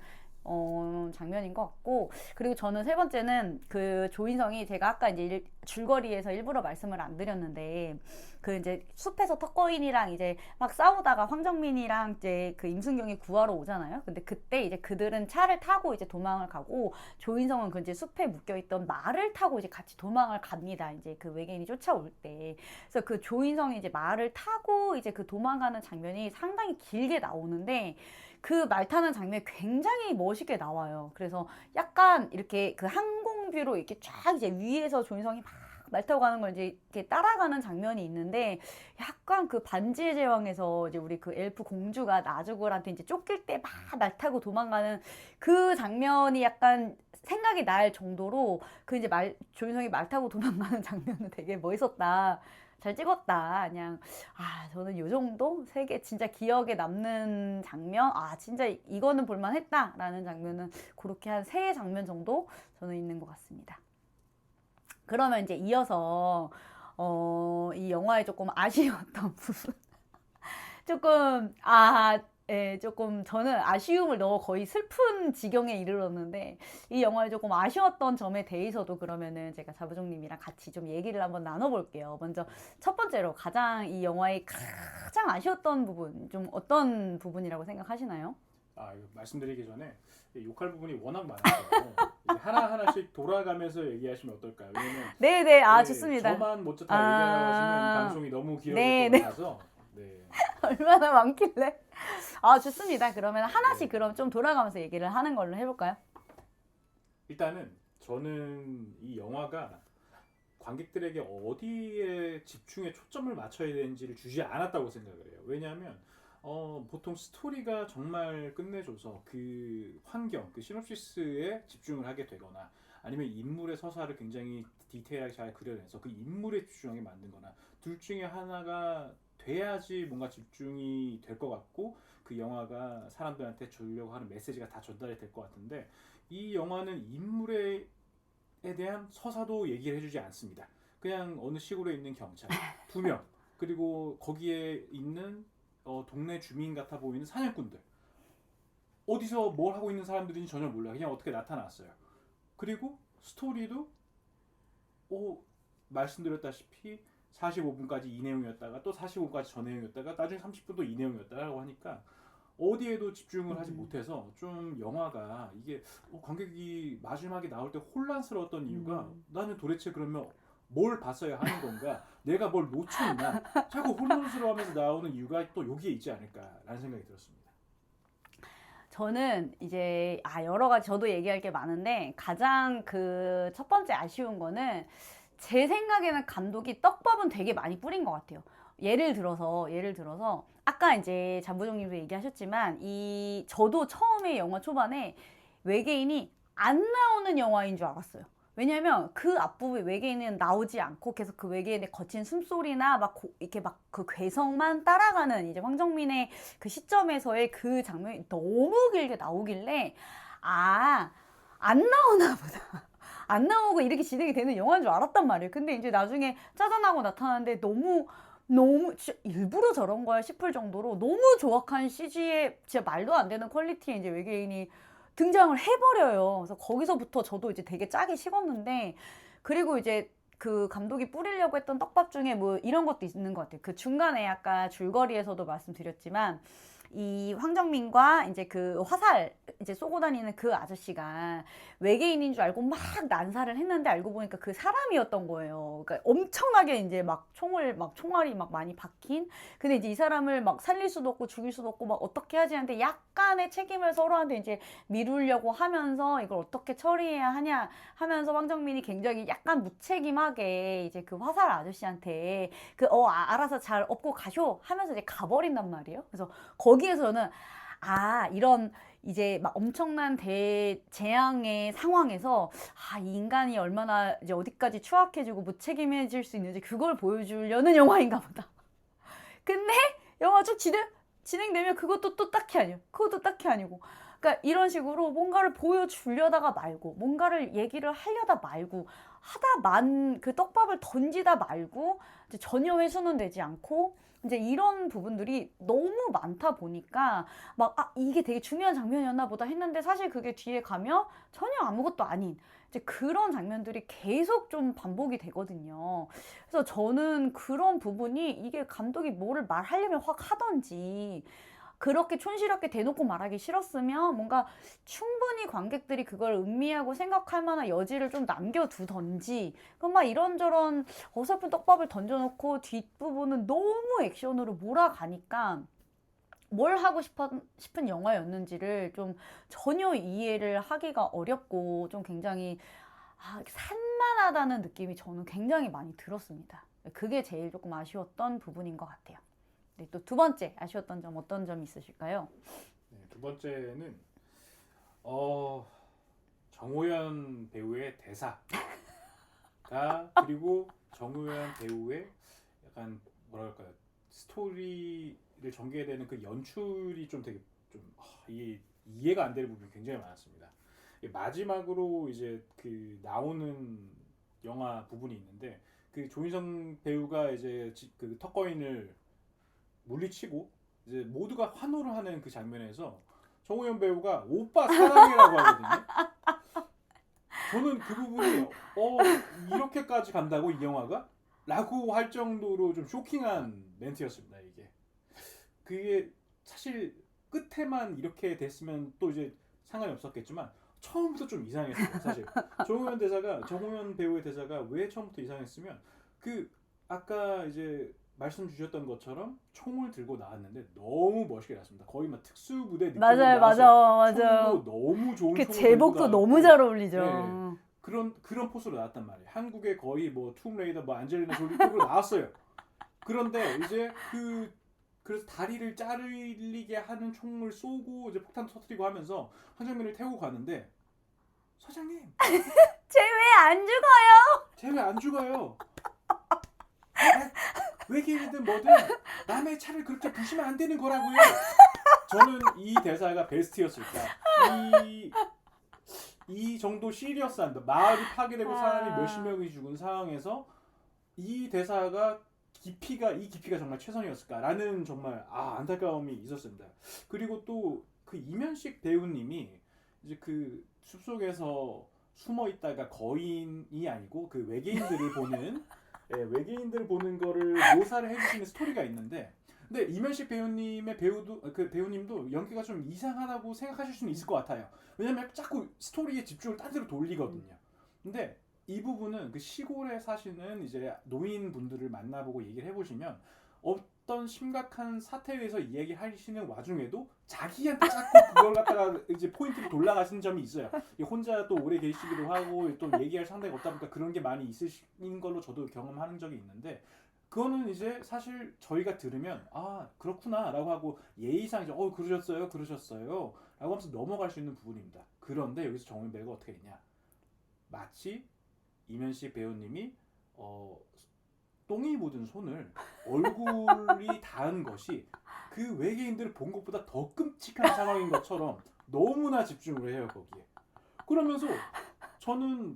장면인 것 같고, 그리고 저는 세 번째는 그 조인성이, 제가 아까 이제 줄거리에서 일부러 말씀을 안 드렸는데, 그 이제 숲에서 턱거인이랑 이제 막 싸우다가 황정민이랑 이제 그 임순경이 구하러 오잖아요. 근데 그때 이제 그들은 차를 타고 이제 도망을 가고, 조인성은 그 이제 숲에 묶여있던 말을 타고 이제 같이 도망을 갑니다. 이제 그 외계인이 쫓아올 때. 그래서 그 조인성이 이제 말을 타고 이제 그 도망가는 장면이 상당히 길게 나오는데, 그 말 타는 장면이 굉장히 멋있게 나와요. 그래서 약간 이렇게 그 항공뷰로 이렇게 쫙 이제 위에서 조인성이 막 말 타고 가는 걸 이제 이렇게 따라가는 장면이 있는데, 약간 그 반지의 제왕에서 이제 우리 그 엘프 공주가 나주글한테 이제 쫓길 때 막 말 타고 도망가는 그 장면이 약간 생각이 날 정도로, 그 이제 조인성이 말 타고 도망가는 장면은 되게 멋있었다. 잘 찍었다. 그냥 저는 요 정도 세 개 진짜 기억에 남는 장면, 진짜 이거는 볼만했다라는 장면은 그렇게 한 세 장면 정도 저는 있는 것 같습니다. 그러면 이제 이어서 이 영화에 조금 아쉬웠던 부분. 조금 조금 저는 아쉬움을 넣어 거의 슬픈 지경에 이르렀는데, 이 영화에 조금 아쉬웠던 점에 대해서도 그러면은 제가 자부종님이랑 같이 좀 얘기를 한번 나눠볼게요. 먼저 첫 번째로 가장 이 영화의 가장 아쉬웠던 부분, 좀 어떤 부분이라고 생각하시나요? 이거 말씀드리기 전에 욕할 부분이 워낙 많아서 이제 하나하나씩 돌아가면서 얘기하시면 어떨까요? 왜냐면 네네, 좋습니다. 저만 먼저 다 얘기하려고 하시면 이 방송이 너무 길어질 것 같아서. 네. 얼마나 많길래? 좋습니다. 그러면 하나씩 그럼 좀 돌아가면서 얘기를 하는 걸로 해볼까요? 일단은 저는 이 영화가 관객들에게 어디에 집중에 초점을 맞춰야 되는지를 주지 않았다고 생각을 해요. 왜냐하면 보통 스토리가 정말 끝내줘서 그 환경, 그 시놉시스에 집중을 하게 되거나, 아니면 인물의 서사를 굉장히 디테일하게 잘 그려내서 그 인물에 집중하게 만든거나, 둘 중에 하나가 돼야지 뭔가 집중이 될 것 같고 그 영화가 사람들한테 주려고 하는 메시지가 다 전달이 될 것 같은데 이 영화는 인물에 대한 서사도 얘기를 해주지 않습니다. 그냥 어느 시골에 있는 경찰 2명 그리고 거기에 있는 동네 주민 같아 보이는 사냥꾼들 어디서 뭘 하고 있는 사람들인지 전혀 몰라. 그냥 어떻게 나타났어요. 그리고 스토리도 말씀드렸다시피 45분까지 이 내용이었다가 또 45분까지 저 내용이었다가 나중에 30분도 이 내용이었다고 하니까 어디에도 집중을 하지 못해서 좀 영화가 이게 관객이 마지막에 나올 때 혼란스러웠던 이유가 나는 도대체 그러면 뭘 봤어야 하는 건가? 내가 뭘 놓쳤나? 자꾸 혼란스러워하면서 나오는 이유가 또 여기에 있지 않을까라는 생각이 들었습니다. 저는 이제 여러 가지 저도 얘기할 게 많은데 가장 그 첫 번째 아쉬운 거는 제 생각에는 감독이 떡밥은 되게 많이 뿌린 것 같아요. 예를 들어서 아까 이제 잠부정님도 얘기하셨지만 저도 처음에 영화 초반에 외계인이 안 나오는 영화인 줄 알았어요. 왜냐면 그 앞부분 외계인은 나오지 않고 계속 그 외계인의 거친 숨소리나 이렇게 막 그 괴성만 따라가는 이제 황정민의 그 시점에서의 그 장면이 너무 길게 나오길래 안 나오나 보다. 안 나오고 이렇게 진행이 되는 영화인 줄 알았단 말이에요. 근데 이제 나중에 짜잔하고 나타나는데 너무 진짜 일부러 저런 거야 싶을 정도로 너무 조악한 CG에 진짜 말도 안 되는 퀄리티의 이제 외계인이 등장을 해버려요. 그래서 거기서부터 저도 이제 되게 짜기 식었는데 그리고 이제 그 감독이 뿌리려고 했던 떡밥 중에 뭐 이런 것도 있는 것 같아요. 그 중간에 아까 줄거리에서도 말씀드렸지만 이 황정민과 이제 그 화살 이제 쏘고 다니는 그 아저씨가 외계인인 줄 알고 막 난사를 했는데 알고 보니까 그 사람이었던 거예요. 그러니까 엄청나게 이제 막 총알이 막 많이 박힌. 근데 이제 이 사람을 막 살릴 수도 없고 죽일 수도 없고 막 어떻게 하지 하는데 약간의 책임을 서로한테 이제 미루려고 하면서 이걸 어떻게 처리해야 하냐 하면서 황정민이 굉장히 약간 무책임하게 이제 그 화살 아저씨한테 알아서 잘 업고 가쇼 하면서 이제 가버린단 말이에요. 그래서 거기에서는 이런 이제 막 엄청난 대재앙의 상황에서 이 인간이 얼마나 이제 어디까지 추악해지고 무책임해질 수 있는지 그걸 보여주려는 영화인가 보다. 근데 영화 쭉 진행되면 그것도 또 딱히 아니에요. 그것도 딱히 아니고. 그러니까 이런 식으로 뭔가를 보여주려다가 말고 뭔가를 얘기를 하려다 말고 그 떡밥을 던지다 말고 이제 전혀 회수는 되지 않고 이제 이런 부분들이 너무 많다 보니까 이게 되게 중요한 장면이었나 보다 했는데 사실 그게 뒤에 가면 전혀 아무것도 아닌 이제 그런 장면들이 계속 좀 반복이 되거든요. 그래서 저는 그런 부분이 이게 감독이 뭐를 말하려면 확 하던지 그렇게 촌스럽게 대놓고 말하기 싫었으면 뭔가 충분히 관객들이 그걸 음미하고 생각할 만한 여지를 좀 남겨두던지 막 이런저런 어설픈 떡밥을 던져놓고 뒷부분은 너무 액션으로 몰아가니까 뭘 하고 싶은 영화였는지를 좀 전혀 이해를 하기가 어렵고 좀 굉장히 산만하다는 느낌이 저는 굉장히 많이 들었습니다. 그게 제일 조금 아쉬웠던 부분인 것 같아요. 네, 또 두 번째 아쉬웠던 점 어떤 점이 있으실까요? 네, 두 번째는 정호연 배우의 대사가 그리고 정호연 배우의 약간 뭐랄까요 스토리를 전개되는 그 연출이 좀 되게 좀 이해가 안 되는 부분이 굉장히 많았습니다. 마지막으로 이제 그 나오는 영화 부분이 있는데 그 조인성 배우가 이제 그 턱거인을 물리치고 이제 모두가 환호를 하는 그 장면에서 정우영 배우가 오빠 사랑해라고 하거든요. 저는 그 부분이 이렇게까지 간다고 이 영화가? 라고 할 정도로 좀 쇼킹한 멘트였습니다. 그게 사실 끝에만 이렇게 됐으면 또 이제 상관이 없었겠지만 처음부터 좀 이상했어요. 사실 정우영 배우의 대사가 왜 처음부터 이상했으면 아까 이제 말씀 주셨던 것처럼 총을 들고 나왔는데 너무 멋있게 나왔습니다. 거의 막 특수부대 느낌으로 맞아요. 총도 너무 좋은 그 총을 제복도 들고 너무 나왔고, 잘 어울리죠. 네, 그런 포스로 나왔단 말이에요. 한국에 거의 뭐 툼레이더, 안젤리나 졸리 쪽으로 나왔어요. 그런데 이제 그래서 다리를 자르게 하는 총을 쏘고 이제 폭탄 터뜨리고 하면서 황정민을 태우고 가는데 사장님, 쟤 왜 안 죽어요? 쟤 왜 안 죽어요? 외계인이든 뭐든 남의 차를 그렇게 부시면 안 되는 거라고요. 저는 이 대사가 베스트였을까. 이 정도 시리어스한 마을이 파괴되고 사람이 몇십 명이 죽은 상황에서 이 대사가 깊이가 정말 최선이었을까라는 정말 안타까움이 있었습니다. 그리고 또 그 이면식 배우님이 이제 그 숲속에서 숨어 있다가 거인이 아니고 그 외계인들을 보는 외계인들 보는 거를 묘사를 해주시는 스토리가 있는데, 근데 이면식 배우님의 배우님도 연기가 좀 이상하다고 생각하실 수는 있을 것 같아요. 왜냐면 자꾸 스토리에 집중을 딴 데로 돌리거든요. 근데 이 부분은 그 시골에 사시는 이제 노인분들을 만나보고 얘기를 해보시면 어떤 심각한 사태에 대해서 이야기하시는 와중에도 자기한테 자꾸 그걸 갖다가 이제 포인트를 돌아가시는 점이 있어요. 혼자 또 오래 계시기도 하고 또 얘기할 상대가 없다 보니까 그런 게 많이 있으신 걸로 저도 경험하는 적이 있는데, 그거는 이제 사실 저희가 들으면 그렇구나 라고 하고 예의상 이제 그러셨어요 라고 하면서 넘어갈 수 있는 부분입니다. 그런데 여기서 정은배가 어떻게 했냐, 마치 이면식 배우님이 똥이 묻은 손을 얼굴이 닿은 것이 그 외계인들을 본 것보다 더 끔찍한 상황인 것처럼 너무나 집중을 해요 거기에. 그러면서 저는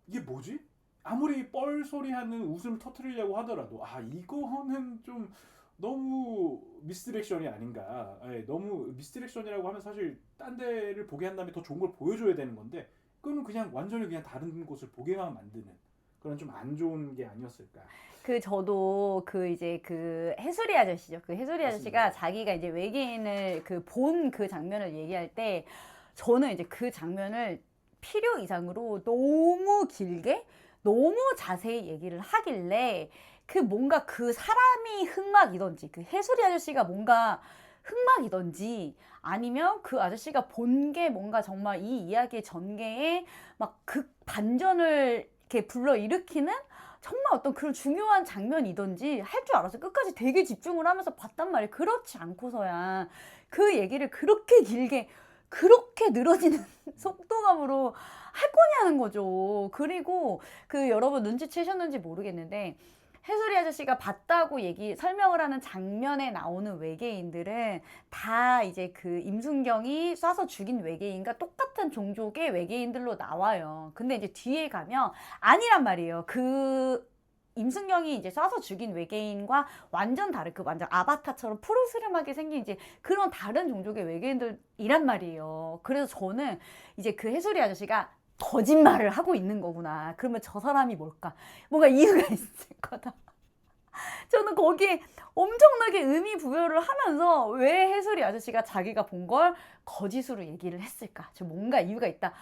이게 뭐지? 아무리 뻘소리하는 웃음을 터뜨리려고 하더라도 이거는 좀 너무 미스디렉션이 아닌가. 너무 미스디렉션이라고 하면 사실 딴 데를 보게 한 다음에 더 좋은 걸 보여줘야 되는 건데, 그거는 그냥 완전히 그냥 다른 곳을 보게만 만드는 그런 좀 안 좋은 게 아니었을까. 저도 이제 해수리 아저씨죠. 그 해수리 아저씨가 맞습니다. 자기가 이제 외계인을 본 그 장면을 얘기할 때, 저는 이제 그 장면을 필요 이상으로 너무 길게 너무 자세히 얘기를 하길래, 뭔가 그 사람이 흑막이던지 그 해수리 아저씨가 뭔가 흑막이던지, 아니면 그 아저씨가 본 게 뭔가 정말 이 이야기의 전개에 막 반전을 이렇게 불러일으키는 정말 어떤 그런 중요한 장면이던지 할 줄 알았어요. 끝까지 되게 집중을 하면서 봤단 말이에요. 그렇지 않고서야 그 얘기를 그렇게 길게 그렇게 늘어지는 속도감으로 할 거냐는 거죠. 그리고 여러분 눈치채셨는지 모르겠는데, 해수리 아저씨가 봤다고 설명을 하는 장면에 나오는 외계인들은 다 이제 임순경이 쏴서 죽인 외계인과 똑같은 종족의 외계인들로 나와요. 근데 이제 뒤에 가면 아니란 말이에요. 임순경이 이제 쏴서 죽인 외계인과 완전 다른, 완전 아바타처럼 푸르스름하게 생긴 이제 그런 다른 종족의 외계인들이란 말이에요. 그래서 저는 이제 해수리 아저씨가 거짓말을 하고 있는 거구나. 그러면 저 사람이 뭘까? 뭔가 이유가 있을 거다. 저는 거기에 엄청나게 의미 부여를 하면서 왜 해수리 아저씨가 자기가 본 걸 거짓으로 얘기를 했을까? 뭔가 이유가 있다.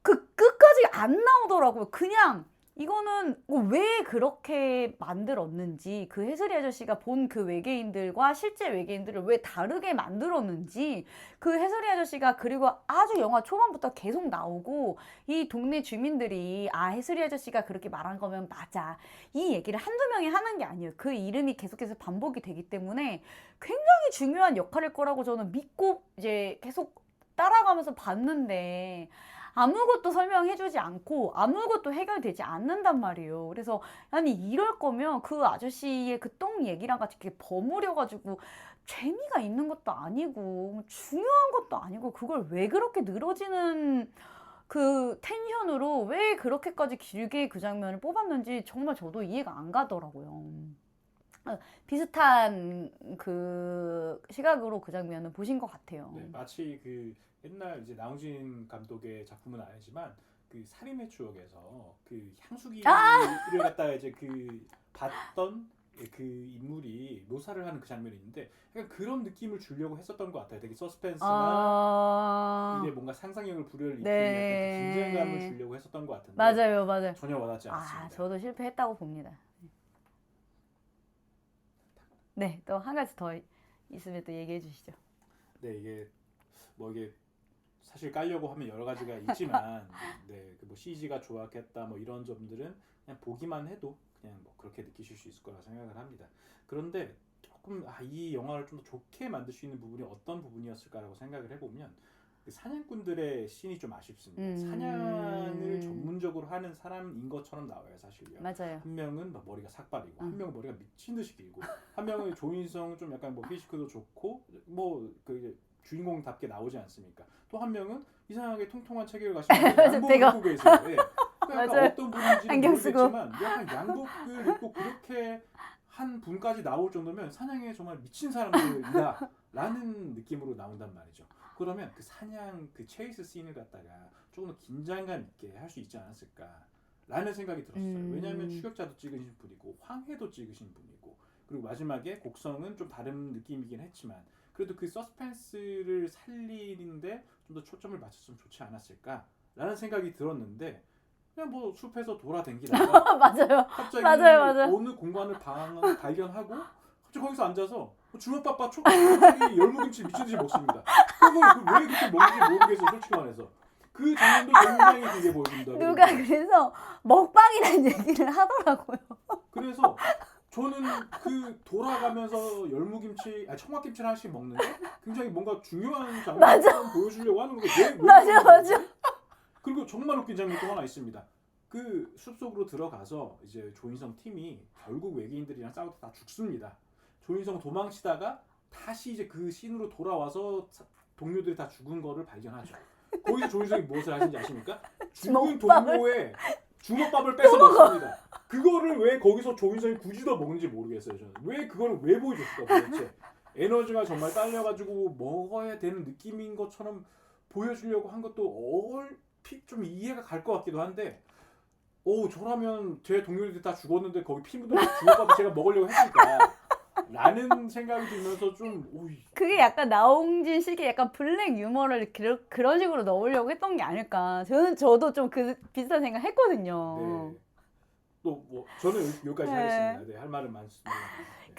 끝까지 안 나오더라고요. 그냥 이거는 왜 그렇게 만들었는지, 해수리 아저씨가 본 그 외계인들과 실제 외계인들을 왜 다르게 만들었는지, 해수리 아저씨가 그리고 아주 영화 초반부터 계속 나오고 이 동네 주민들이 해수리 아저씨가 그렇게 말한 거면 맞아, 이 얘기를 한두 명이 하는 게 아니에요. 그 이름이 계속해서 반복이 되기 때문에 굉장히 중요한 역할일 거라고 저는 믿고 이제 계속 따라가면서 봤는데, 아무것도 설명해주지 않고 아무것도 해결되지 않는단 말이에요. 그래서 아니 이럴 거면 그 아저씨의 똥 얘기랑 같이 이렇게 버무려가지고 재미가 있는 것도 아니고 중요한 것도 아니고, 그걸 왜 그렇게 늘어지는 텐션으로 왜 그렇게까지 길게 그 장면을 뽑았는지 정말 저도 이해가 안 가더라고요. 비슷한 시각으로 그 장면을 보신 것 같아요. 네, 마치 옛날 이제 나홍진 감독의 작품은 아니지만 살인의 추억에서 향수기를 갖다가 이제 봤던 인물이 묘사를 하는 그 장면이 있는데, 약간 그런 느낌을 주려고 했었던 것 같아요. 되게 서스펜스나 이게 뭔가 상상력을 불여일으키는 약간 긴장감을 주려고 했었던 것 같은데, 맞아요. 전혀 와닿지 않았습니다. 저도 실패했다고 봅니다. 네, 또 한 가지 더 있으면 또 얘기해 주시죠. 네, 이게 사실 깔려고 하면 여러 가지가 있지만, CG가 좋았겠다 이런 점들은 그냥 보기만 해도 그냥 그렇게 느끼실 수 있을 거라 생각을 합니다. 그런데 조금 이 영화를 좀 더 좋게 만들 수 있는 부분이 어떤 부분이었을까라고 생각을 해보면, 그 사냥꾼들의 씬이 좀 아쉽습니다. 사냥을 전문적으로 하는 사람인 것처럼 나와요, 사실요. 맞아요. 한 명은 막 머리가 삭발이고, 한 명은 머리가 미친 듯이 길고, 한 명은 조인성은 좀 약간 뭐 피지크도 좋고, 뭐 그 주인공답게 나오지 않습니까? 또 한 명은 이상하게 통통한 체격을 가지고 양복을 배가. 입고 계세요. 예. 그러니까 맞아요. 어떤 분인지는 안경 쓰고. 모르겠지만 약간 양복을 입고 그렇게 한 분까지 나올 정도면 사냥에 정말 미친 사람들이다 라는 느낌으로 나온단 말이죠. 그러면 그 사냥 그 체이스 씬을 갖다가 조금 더 긴장감 있게 할 수 있지 않았을까 라는 생각이 들었어요. 왜냐하면 추격자도 찍으신 분이고 황해도 찍으신 분이고 그리고 마지막에 곡성은 좀 다른 느낌이긴 했지만 그래도 그 서스펜스를 살리는데 좀 더 초점을 맞췄으면 좋지 않았을까 라는 생각이 들었는데 그냥 뭐 숲에서 돌아다니다가 맞아요. 갑자기 맞아요. 어느 공간을 발견하고 갑자기 거기서 앉아서 주먹밥밥 갑자기 열무김치 미친듯이 먹습니다. 그거 왜 그렇게 먹는지 모르겠어 솔직히 말해서. 그 장면도 굉장히 길게 보여준다. 누가 그래서 먹방이라는 얘기를 하더라고요. 그래서 저는 그 돌아가면서 열무김치, 청각김치를 하나씩 먹는데 굉장히 뭔가 중요한 장면을 보여주려고 하는 거예요. 왜 맞아. 그리고 정말 웃긴 장면이 또 하나 있습니다. 그 숲속으로 들어가서 이제 조인성 팀이 결국 외계인들이랑 싸우다 다 죽습니다. 조인성 도망치다가 다시 이제 그 씬으로 돌아와서 동료들이 다 죽은 거를 발견하죠. 거기서 조인성이 무엇을 하신지 아십니까? 죽은 동료의 주먹밥을 뺏어 먹습니다. 그거를 왜 거기서 조인성이 굳이 더 먹는지 모르겠어요. 저는 왜 그거를 왜 보여줬을까 도대체. 에너지가 정말 딸려가지고 먹어야 되는 느낌인 것처럼 보여주려고 한 것도 얼핏 좀 이해가 갈 것 같기도 한데 저라면 제 동료들이 다 죽었는데 거기 피 묻은 주먹밥을 제가 먹으려고 했을까 라는 생각이 들면서 좀 그게 약간 나홍진 씨의 약간 블랙 유머를 그런 식으로 넣으려고 했던 게 아닐까. 저도 좀 그 비슷한 생각 했거든요. 네. 또 뭐 저는 여기까지 하겠습니다. 네, 할 말은 많습니다. 네.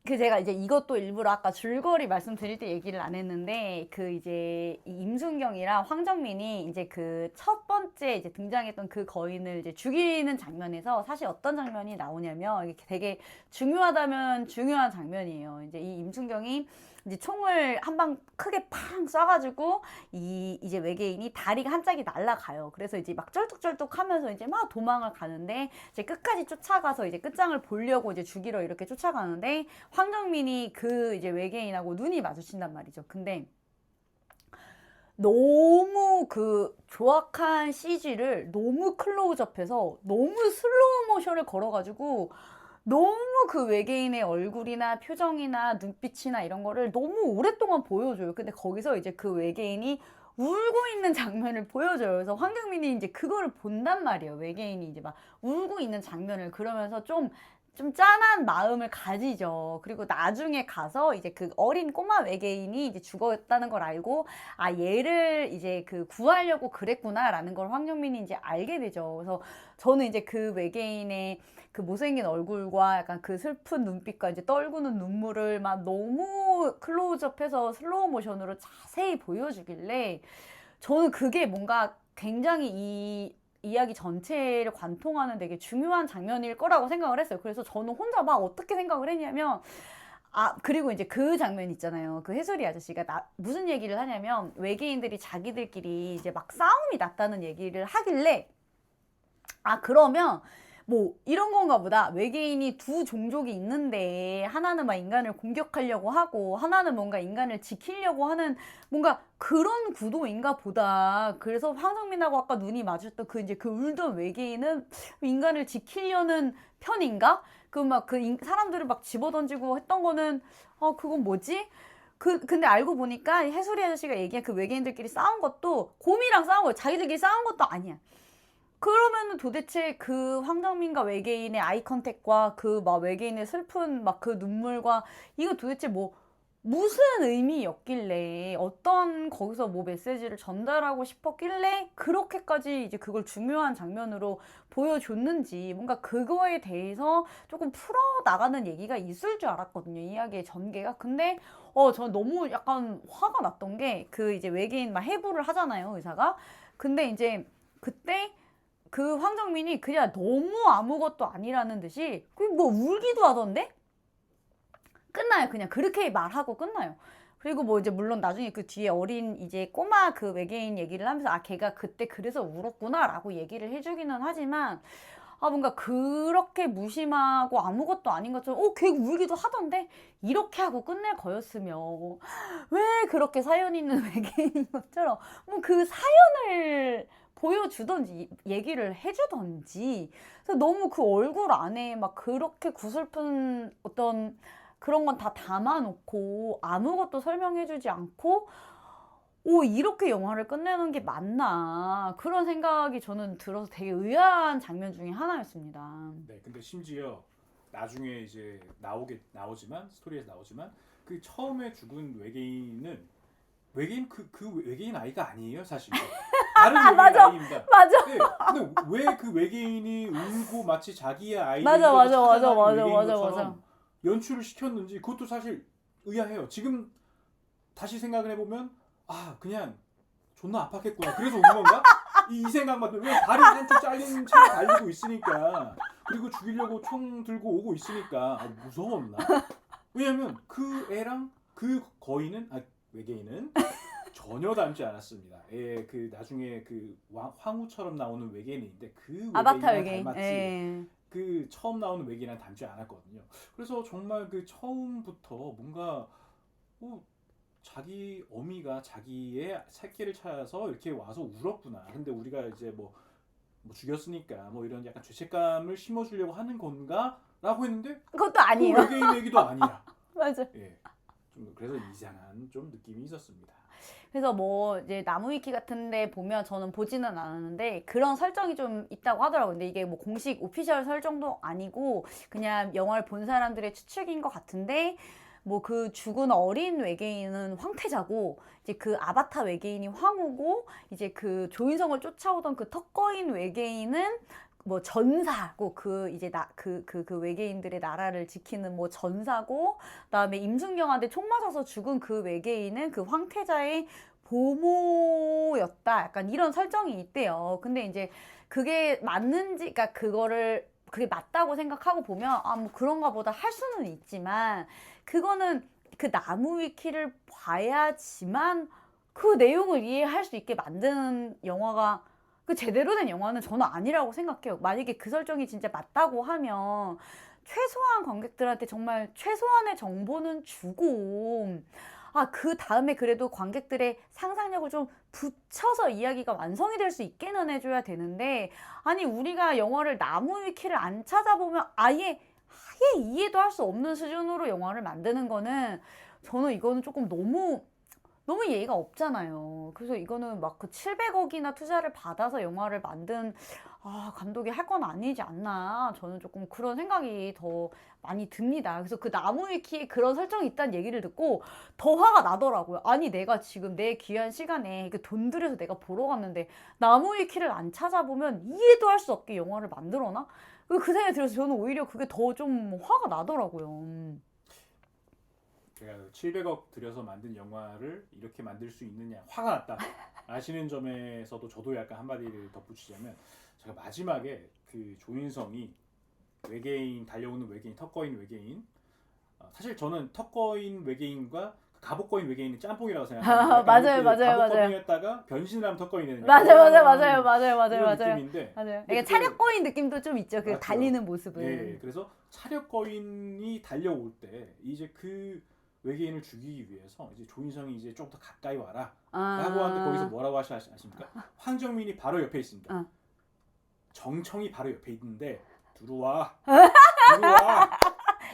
그 제가 이제 이것도 일부러 아까 줄거리 말씀드릴 때 얘기를 안 했는데 그 이제 이 임순경이랑 황정민이 이제 그 첫 번째 이제 등장했던 그 거인을 이제 죽이는 장면에서 사실 어떤 장면이 나오냐면 이게 되게 중요하다면 중요한 장면이에요. 이제 이 임순경이 이제 총을 한 방 크게 팡 쏴가지고 이제 외계인이 다리가 한 짝이 날아가요. 그래서 이제 막 쩔뚝쩔뚝하면서 이제 막 도망을 가는데 이제 끝까지 쫓아가서 이제 끝장을 보려고 이제 죽이러 이렇게 쫓아가는데 황정민이 그 이제 외계인하고 눈이 마주친단 말이죠. 근데 너무 그 조악한 CG를 너무 클로즈업해서 너무 슬로우 모션을 걸어가지고 너무 그 외계인의 얼굴이나 표정이나 눈빛이나 이런 거를 너무 오랫동안 보여줘요. 근데 거기서 이제 그 외계인이 울고 있는 장면을 보여줘요. 그래서 황정민이 이제 그거를 본단 말이에요. 외계인이 이제 막 울고 있는 장면을. 그러면서 좀 짠한 마음을 가지죠. 그리고 나중에 가서 이제 그 어린 꼬마 외계인이 이제 죽었다는 걸 알고 얘를 이제 그 구하려고 그랬구나라는 걸 황정민이 이제 알게 되죠. 그래서 저는 이제 그 외계인의 그 못생긴 얼굴과 약간 그 슬픈 눈빛과 이제 떨구는 눈물을 막 너무 클로즈업해서 슬로우 모션으로 자세히 보여주길래 저는 그게 뭔가 굉장히 이 이야기 전체를 관통하는 되게 중요한 장면일 거라고 생각을 했어요. 그래서 저는 혼자 막 어떻게 생각을 했냐면 그리고 이제 그 장면 있잖아요. 그 해수리 아저씨가 무슨 얘기를 하냐면 외계인들이 자기들끼리 이제 막 싸움이 났다는 얘기를 하길래 그러면 뭐 이런 건가 보다. 외계인이 두 종족이 있는데 하나는 막 인간을 공격하려고 하고 하나는 뭔가 인간을 지키려고 하는 뭔가 그런 구도인가 보다. 그래서 황정민하고 아까 눈이 마주쳤던 그 이제 그 울던 외계인은 인간을 지키려는 편인가? 그 막 그 사람들을 막 집어던지고 했던 거는 그건 뭐지? 근데 알고 보니까 해수리 아저씨가 얘기한 그 외계인들끼리 싸운 것도 곰이랑 싸운 거예요. 자기들끼리 싸운 것도 아니야. 그러면은 도대체 그 황정민과 외계인의 아이 컨택과 그 막 외계인의 슬픈 막 그 눈물과 이거 도대체 뭐 무슨 의미였길래 어떤 거기서 뭐 메시지를 전달하고 싶었길래 그렇게까지 이제 그걸 중요한 장면으로 보여줬는지 뭔가 그거에 대해서 조금 풀어나가는 얘기가 있을 줄 알았거든요. 이야기의 전개가. 근데 저는 너무 약간 화가 났던 게 그 이제 외계인 막 해부를 하잖아요, 의사가. 근데 이제 그때 그 황정민이 그냥 너무 아무것도 아니라는 듯이 뭐 울기도 하던데? 끝나요. 그냥 그렇게 말하고 끝나요. 그리고 뭐 이제 물론 나중에 그 뒤에 어린 이제 꼬마 그 외계인 얘기를 하면서 아 걔가 그때 그래서 울었구나라고 얘기를 해주기는 하지만 아 뭔가 그렇게 무심하고 아무것도 아닌 것처럼 걔 울기도 하던데 이렇게 하고 끝낼 거였으며 왜 그렇게 사연 있는 외계인인 것처럼 뭐 그 사연을 보여주던지 얘기를 해주던지 그래서 너무 그 얼굴 안에 막 그렇게 구슬픈 어떤 그런 건 다 담아놓고 아무것도 설명해주지 않고 이렇게 영화를 끝내는 게 맞나 그런 생각이 저는 들어서 되게 의아한 장면 중에 하나였습니다. 네, 근데 심지어 나중에 이제 나오지만 스토리에서 나오지만 그 처음에 죽은 외계인 그 외계인 아이가 아니에요 사실. 다른 외계인 맞아. 아이입니다. 맞아. 네, 근데 왜 그 외계인이 울고 마치 자기의 아이를 맞아, 맞아, 찾아가는 맞아, 외계인 맞아, 것처럼 맞아. 연출을 시켰는지 그것도 사실 의아해요. 지금 다시 생각을 해보면 그냥 존나 아팠겠구나. 그래서 온 건가? 이 생각만 들면 왜 다리 한쪽 잘린 채로 달리고 있으니까 그리고 죽이려고 총 들고 오고 있으니까 무서웠나? 왜냐면 그 애랑 그 외계인은 전혀 닮지 않았습니다. 그 나중에 그 황후처럼 나오는 외계인인데 그 아바타 외계인이랑 외계인. 닮았지. 예. 그 처음 나오는 외계인이랑 닮지 않았거든요. 그래서 정말 그 처음부터 뭔가 자기 어미가 자기의 새끼를 찾아서 이렇게 와서 울었구나. 근데 우리가 이제 뭐 죽였으니까 뭐 이런 약간 죄책감을 심어주려고 하는 건가라고 했는데 그것도 아니에요. 그 외계인 얘기도 아니야. 맞아. 예, 좀 그래서 이상한 좀 느낌이 있었습니다. 그래서 뭐 이제 나무위키 같은데 보면 저는 보지는 않았는데 그런 설정이 좀 있다고 하더라고요. 근데 이게 뭐 공식 오피셜 설정도 아니고 그냥 영화를 본 사람들의 추측인 것 같은데 뭐 그 죽은 어린 외계인은 황태자고 이제 그 아바타 외계인이 황후고 이제 그 조인성을 쫓아오던 그 턱거인 외계인은 뭐 전사고 그 이제 그 외계인들의 나라를 지키는 뭐 전사고 그다음에 임순경한테 총 맞아서 죽은 그 외계인은 그 황태자의 보모였다. 약간 이런 설정이 있대요. 근데 이제 그게 맞는지, 그러니까 그게 맞다고 생각하고 보면 뭐 그런가 보다 할 수는 있지만 그거는 그 나무 위키를 봐야지만 그 내용을 이해할 수 있게 만드는 영화가 그 제대로 된 영화는 저는 아니라고 생각해요. 만약에 그 설정이 진짜 맞다고 하면 최소한 관객들한테 정말 최소한의 정보는 주고 그 다음에 그래도 관객들의 상상력을 좀 붙여서 이야기가 완성이 될 수 있게는 해줘야 되는데 아니 우리가 영화를 나무 위키를 안 찾아보면 아예 이해도 할 수 없는 수준으로 영화를 만드는 거는 저는 이거는 조금 너무 예의가 없잖아요. 그래서 이거는 막 그 700억이나 투자를 받아서 영화를 만든 감독이 할 건 아니지 않나. 저는 조금 그런 생각이 더 많이 듭니다. 그래서 그 나무 위키에 그런 설정이 있다는 얘기를 듣고 더 화가 나더라고요. 아니 내가 지금 내 귀한 시간에 돈 들여서 내가 보러 갔는데 나무 위키를 안 찾아보면 이해도 할 수 없게 영화를 만들어나? 그 생각이 들어서 저는 오히려 그게 더 좀 화가 나더라고요. 제가 700억 들여서 만든 영화를 이렇게 만들 수 있느냐 화가 났다 아시는 점에서도 저도 약간 한마디를 덧붙이자면 제가 마지막에 그 조인성이 달려오는 외계인 턱거인 외계인 사실 저는 턱거인 외계인과 갑옷거인 외계인은 짬뽕이라고 생각해요. 맞아요, 맞아요, 갑옷거인이었다가 변신을 하면 턱거인이 되는 맞아요. 느낌인데 맞아요. 이게 차력거인 느낌도 좀 있죠. 그 맞죠. 달리는 모습은. 네, 그래서 차력거인이 달려올 때 이제 그 외계인을 죽이기 위해서 이제 조인성이 이제 좀 더 가까이 와라 라고 하는데 거기서 뭐라고 아십니까? 황정민이 바로 옆에 있습니다. 정청이 바로 옆에 있는데 들어와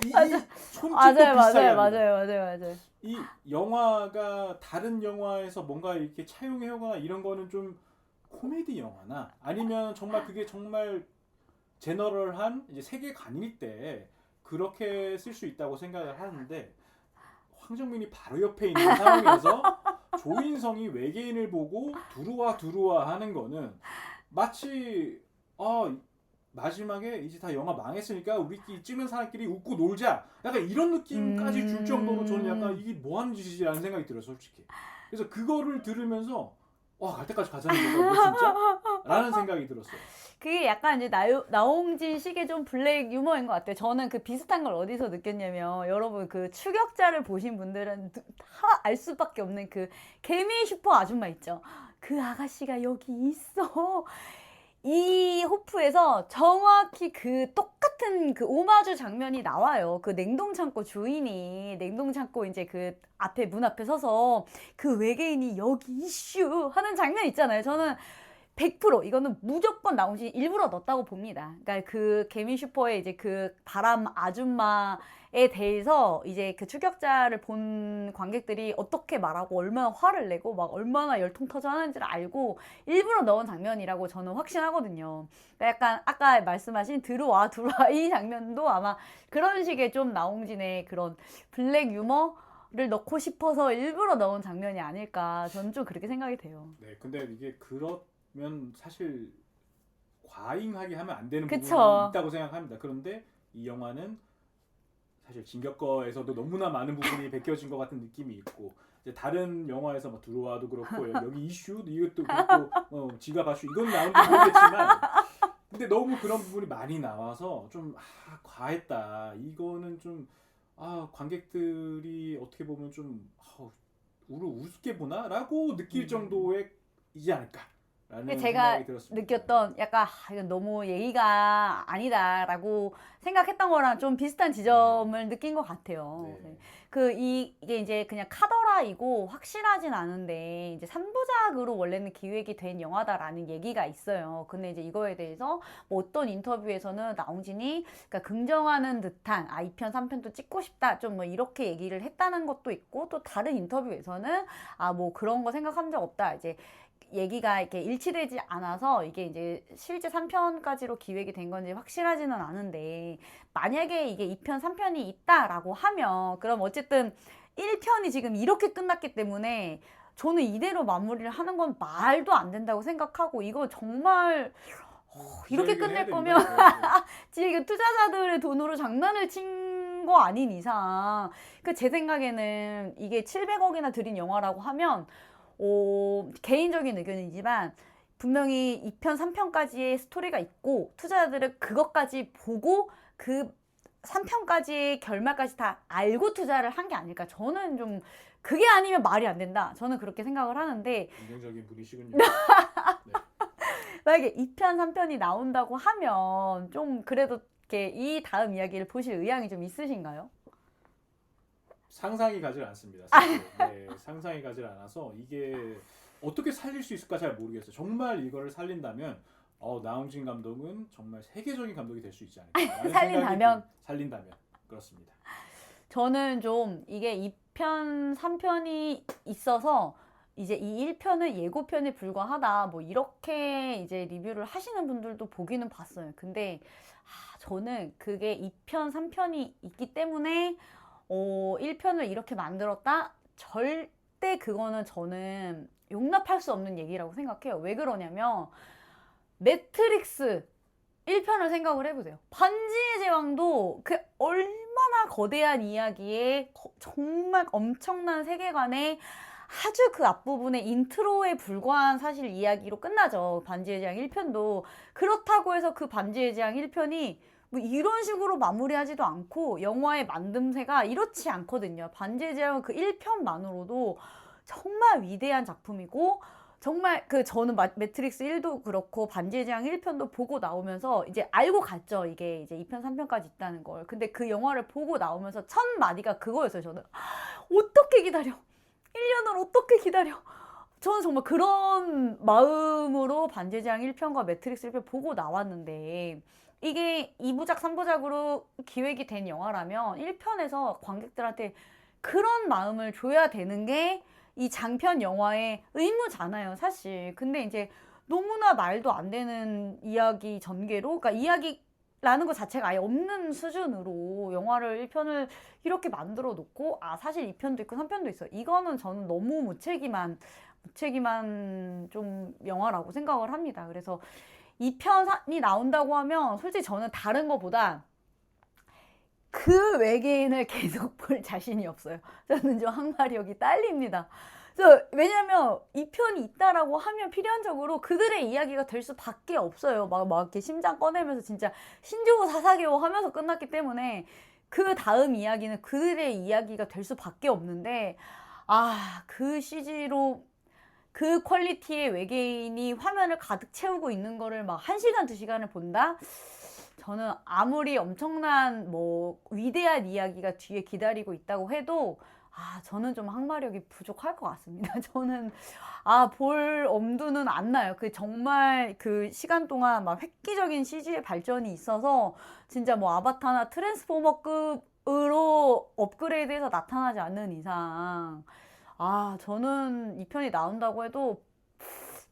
이 손짓도 비슷하게 합니다. 맞아요. 이 영화가 다른 영화에서 뭔가 이렇게 차용해오거나 이런 거는 좀 코미디 영화나 아니면 정말 그게 정말 제너럴한 이제 세계관일 때 그렇게 쓸 수 있다고 생각을 하는데 황정민이 바로 옆에 있는 상황에서 조인성이 외계인을 보고 두루와 하는 거는 마치 마지막에 이제 다 영화 망했으니까 우리끼리 찍는 사람끼리 웃고 놀자 약간 이런 느낌까지 줄 정도로 저는 약간 이게 뭐 하는 짓이지라는 생각이 들어요 솔직히. 그래서 그거를 들으면서 와, 갈 때까지 가자는 건가 이거 진짜? 라는 생각이 들었어요. 그게 약간 이제 나홍진 식의 좀 블랙 유머인 것 같아요. 저는 그 비슷한 걸 어디서 느꼈냐면, 여러분 그 추격자를 보신 분들은 다 알 수밖에 없는 그 개미 슈퍼 아줌마 있죠. 그 아가씨가 여기 있어. 이 호프에서 정확히 그 똑같은 그 오마주 장면이 나와요. 그 냉동창고 주인이 냉동창고 이제 그 앞에 문 앞에 서서 그 외계인이 여기 이슈 하는 장면 있잖아요. 저는 100% 이거는 무조건 나온지 일부러 넣었다고 봅니다. 그러니까 그 개미 슈퍼의 이제 그 바람 아줌마에 대해서 이제 그 추격자를 본 관객들이 어떻게 말하고 얼마나 화를 내고 막 얼마나 열통 터져 하는지를 알고 일부러 넣은 장면이라고 저는 확신하거든요. 그러니까 약간 아까 말씀하신 들어와 이 장면도 아마 그런 식의 좀 나홍진의 그런 블랙 유머를 넣고 싶어서 일부러 넣은 장면이 아닐까 저는 좀 그렇게 생각이 돼요. 네, 근데 이게 그러면 사실 과잉하게 하면 안 되는 부분이 그쵸. 있다고 생각합니다. 그런데 이 영화는 사실 진격거에서도 너무나 많은 부분이 베껴진 것 같은 느낌이 있고, 이제 다른 영화에서 뭐 들어와도 그렇고 여기 이슈 이것도 그렇고 지가 봐슈 이건 나온지 모르겠지만, 근데 너무 그런 부분이 많이 나와서 좀 과했다. 이거는 좀 관객들이 어떻게 보면 좀 우를 우습게 보나라고 느낄 정도의 이지 않을까라는 제가 생각이 들었습니다. 느꼈던 약간 이건 너무 예의가 아니다라고 생각했던 거랑 좀 비슷한 지점을 느낀 것 같아요. 네. 네. 이게 이제 그냥 카더라이고 확실하진 않은데 이제 3부작으로 원래는 기획이 된 영화다라는 얘기가 있어요. 근데 이제 이거에 대해서 뭐 어떤 인터뷰에서는 나홍진이 그러니까 긍정하는 듯한 2편, 3편도 찍고 싶다 좀 뭐 이렇게 얘기를 했다는 것도 있고, 또 다른 인터뷰에서는 뭐 그런 거 생각한 적 없다. 이제 얘기가 이렇게 일치되지 않아서 이게 이제 실제 3편까지로 기획이 된 건지 확실하지는 않은데, 만약에 이게 2편, 3편이 있다라고 하면 그럼 어쨌든 1편이 지금 이렇게 끝났기 때문에 저는 이대로 마무리를 하는 건 말도 안 된다고 생각하고, 이거 정말 이렇게 끝낼 거면 지금 투자자들의 돈으로 장난을 친 거 아닌 이상 제 생각에는 이게 700억이나 들인 영화라고 하면 개인적인 의견이지만 분명히 2편, 3편까지의 스토리가 있고 투자자들은 그것까지 보고 그 3편까지의 결말까지 다 알고 투자를 한 게 아닐까. 저는 좀 그게 아니면 말이 안 된다. 저는 그렇게 생각을 하는데, 긍정적인 분이시군요. 네. 만약에 2편, 3편이 나온다고 하면 좀 그래도 이렇게 이 다음 이야기를 보실 의향이 좀 있으신가요? 상상이 가질 않습니다. 사실. 네, 상상이 가질 않아서 이게 어떻게 살릴 수 있을까 잘 모르겠어요. 정말 이거를 살린다면 나홍진 감독은 정말 세계적인 감독이 될 수 있지 않을까. 살린다면 그렇습니다. 저는 좀 이게 2편, 3편이 있어서 이제 이 1편은 예고편에 불과하다 뭐 이렇게 이제 리뷰를 하시는 분들도 보기는 봤어요. 근데 저는 그게 2편, 3편이 있기 때문에 1편을 이렇게 만들었다? 절대 그거는 저는 용납할 수 없는 얘기라고 생각해요. 왜 그러냐면 매트릭스 1편을 생각을 해보세요. 반지의 제왕도 그 얼마나 거대한 이야기에 정말 엄청난 세계관에 아주 그 앞부분에 인트로에 불과한 사실 이야기로 끝나죠. 반지의 제왕 1편도. 그렇다고 해서 그 반지의 제왕 1편이 뭐 이런 식으로 마무리하지도 않고 영화의 만듦새가 이렇지 않거든요. 반지의 제왕은 그 1편만으로도 정말 위대한 작품이고, 정말 저는 매트릭스 1도 그렇고 반지의 제왕 1편도 보고 나오면서 이제 알고 갔죠. 이게 이제 2편, 3편까지 있다는 걸. 근데 그 영화를 보고 나오면서 첫 마디가 그거였어요. 저는 어떻게 기다려? 1년을 어떻게 기다려? 저는 정말 그런 마음으로 반지의 제왕 1편과 매트릭스 1편 보고 나왔는데, 이게 2부작, 3부작으로 기획이 된 영화라면 1편에서 관객들한테 그런 마음을 줘야 되는 게 이 장편 영화의 의무잖아요, 사실. 근데 이제 너무나 말도 안 되는 이야기 전개로, 그러니까 이야기라는 것 자체가 아예 없는 수준으로 영화를 1편을 이렇게 만들어 놓고, 사실 2편도 있고 3편도 있어. 이거는 저는 너무 무책임한 좀 영화라고 생각을 합니다. 그래서 2편이 나온다고 하면 솔직히 저는 다른 거보다 그 외계인을 계속 볼 자신이 없어요. 저는 좀 항마력이 딸립니다. 그래서 왜냐면 이 편이 있다라고 하면 필연적으로 그들의 이야기가 될 수밖에 없어요. 막 이렇게 심장 꺼내면서 진짜 신조어 사사기호 하면서 끝났기 때문에 그 다음 이야기는 그들의 이야기가 될 수밖에 없는데 그 CG로 그 퀄리티의 외계인이 화면을 가득 채우고 있는 거를 막 1시간, 2시간을 본다? 저는 아무리 엄청난 뭐 위대한 이야기가 뒤에 기다리고 있다고 해도 저는 좀 항마력이 부족할 것 같습니다. 저는 볼 엄두는 안 나요. 그 정말 그 시간 동안 막 획기적인 CG의 발전이 있어서 진짜 뭐 아바타나 트랜스포머급으로 업그레이드해서 나타나지 않는 이상 저는 이 편이 나온다고 해도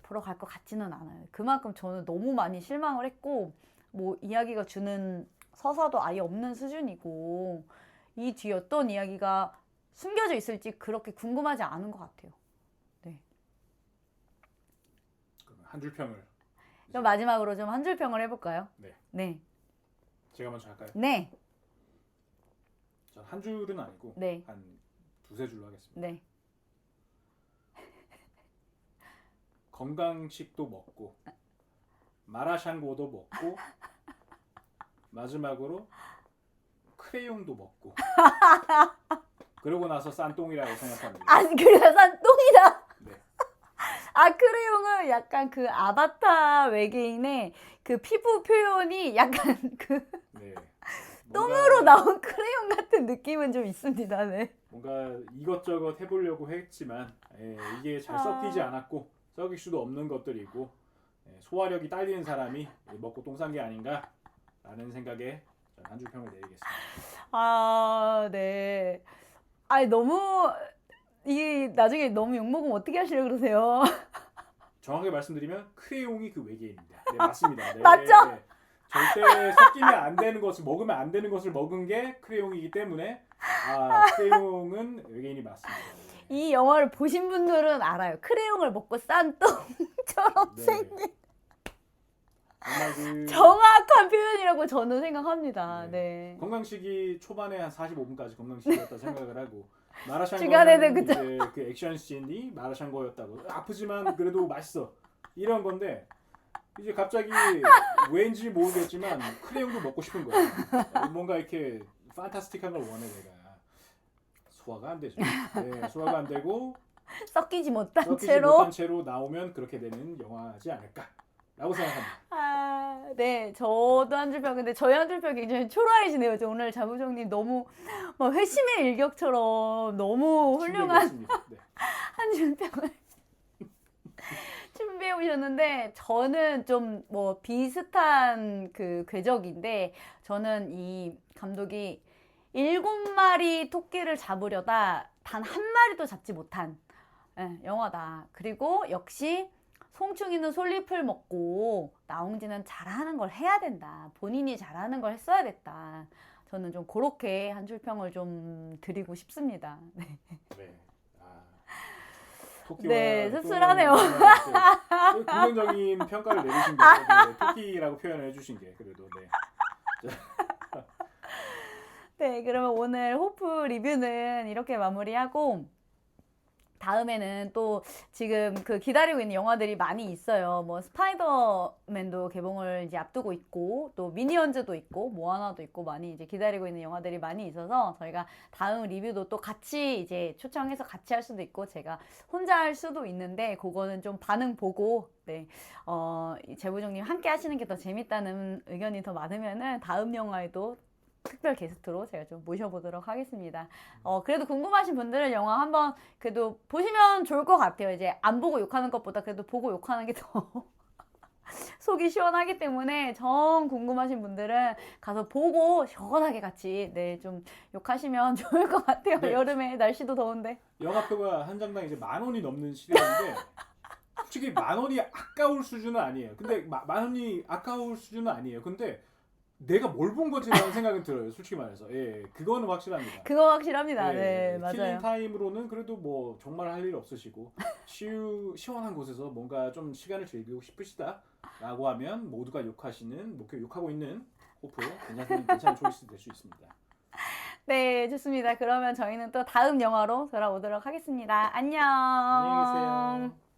보러 갈 것 같지는 않아요. 그만큼 저는 너무 많이 실망을 했고 뭐 이야기가 주는 서사도 아예 없는 수준이고 이 뒤에 어떤 이야기가 숨겨져 있을지 그렇게 궁금하지 않은 것 같아요. 네. 그럼 한 줄 평을. 그럼 마지막으로 좀 한 줄 평을 해볼까요? 네. 네. 제가 먼저 할까요? 네. 전 한 줄은 아니고 네. 한 두세 줄로 하겠습니다. 네. 건강식도 먹고 마라샹궈도 먹고 마지막으로 크레용도 먹고 그러고 나서 싼똥이라고 생각합니다. 그래서 똥이다. 네. 크레용은 약간 그 아바타 외계인의 그 피부 표현이 약간 그 네. 똥으로 나온 크레용 같은 느낌은 좀 있습니다. 네. 뭔가 이것저것 해보려고 했지만 이게 잘 섞이지 않았고 썩일 수도 없는 것들이고 소화력이 딸리는 사람이 먹고 똥 싼 게 아닌가라는 생각에 한 줄 평을 내리겠습니다. 네. 너무 나중에 너무 욕먹으면 어떻게 하시려고 그러세요? 정확하게 말씀드리면 크레용이 그 외계인입니다. 네, 맞습니다. 네. 맞죠? 절대 섞이면 안 되는 것을 먹으면 안 되는 것을 먹은 게 크레용이기 때문에 크레용은 외계인이 맞습니다. 네. 이 영화를 보신 분들은 알아요. 크레용을 먹고 싼 똥처럼 네. 생긴 정말 그 정확한 표현이라고 저는 생각합니다. 네. 네. 건강식이 초반에 한 45분까지 건강식이었다 생각을 하고 주간에는 마라샹궈는 이제 그 액션 씬이 마라샹궈였다고 아프지만 그래도 맛있어 이런 건데 이제 갑자기 왠지 모르겠지만 크레용도 먹고 싶은 거예요. 뭔가 이렇게 판타스틱한 걸 원해 내가. 소화가 안 되죠. 네, 소화가 안 되고 섞이지 못한 섞이지 채로. 못한 채로 나오면 그렇게 되는 영화지 않을까라고 생각합니다. 네, 저도 한 줄 평. 근데 저희 한 줄 평 굉장히 초라해지네요. 오늘 자부정님 너무 막 회심의 일격처럼 너무 훌륭한 준비해봤습니다. 네. 한 줄 평을 준비해 오셨는데 저는 좀 뭐 비슷한 그 궤적인데 저는 이 감독이 7마리 토끼를 잡으려다 단 한 마리도 잡지 못한 영화다. 그리고 역시 송충이는 솔잎을 먹고 나홍진은 잘하는 걸 해야 된다. 본인이 잘하는 걸 했어야 됐다. 저는 좀 그렇게 한 줄 평을 좀 드리고 싶습니다. 네. 네. 토끼와 네, 씁쓸하네요. 긍정적인 평가를 내리신 게 네, 토끼라고 표현을 해주신 게 그래도 네. 네, 그러면 오늘 호프 리뷰는 이렇게 마무리하고 다음에는 또 지금 그 기다리고 있는 영화들이 많이 있어요. 뭐 스파이더맨도 개봉을 이제 앞두고 있고 또 미니언즈도 있고 모아나도 있고 많이 이제 기다리고 있는 영화들이 많이 있어서 저희가 다음 리뷰도 또 같이 이제 초청해서 같이 할 수도 있고 제가 혼자 할 수도 있는데 그거는 좀 반응 보고 재부장님 함께 하시는 게 더 재밌다는 의견이 더 많으면은 다음 영화에도 특별 게스트로 제가 좀 모셔보도록 하겠습니다. 그래도 궁금하신 분들은 영화 한번 그래도 보시면 좋을 것 같아요. 이제 안 보고 욕하는 것보다 그래도 보고 욕하는 게 더 속이 시원하기 때문에 정 궁금하신 분들은 가서 보고 시원하게 같이 좀 욕하시면 좋을 것 같아요. 네. 여름에 날씨도 더운데. 영화표가 한 장당 이제 10,000원이 넘는 시대인데 솔직히 10,000원이 아까울 수준은 아니에요. 근데 10,000원이 아까울 수준은 아니에요. 근데 내가 뭘 본 거지라는 생각은 들어요. 솔직히 말해서. 예, 그거는 확실합니다. 그거 확실합니다. 네, 킬링 맞아요. 타임으로는 그래도 뭐 정말 할 일 없으시고 시원한 곳에서 뭔가 좀 시간을 즐기고 싶으시다라고 하면 모두가 욕하고 있는 호프 괜찮은 초이스 될 수 있습니다. 네, 좋습니다. 그러면 저희는 또 다음 영화로 돌아오도록 하겠습니다. 안녕. 안녕히 계세요.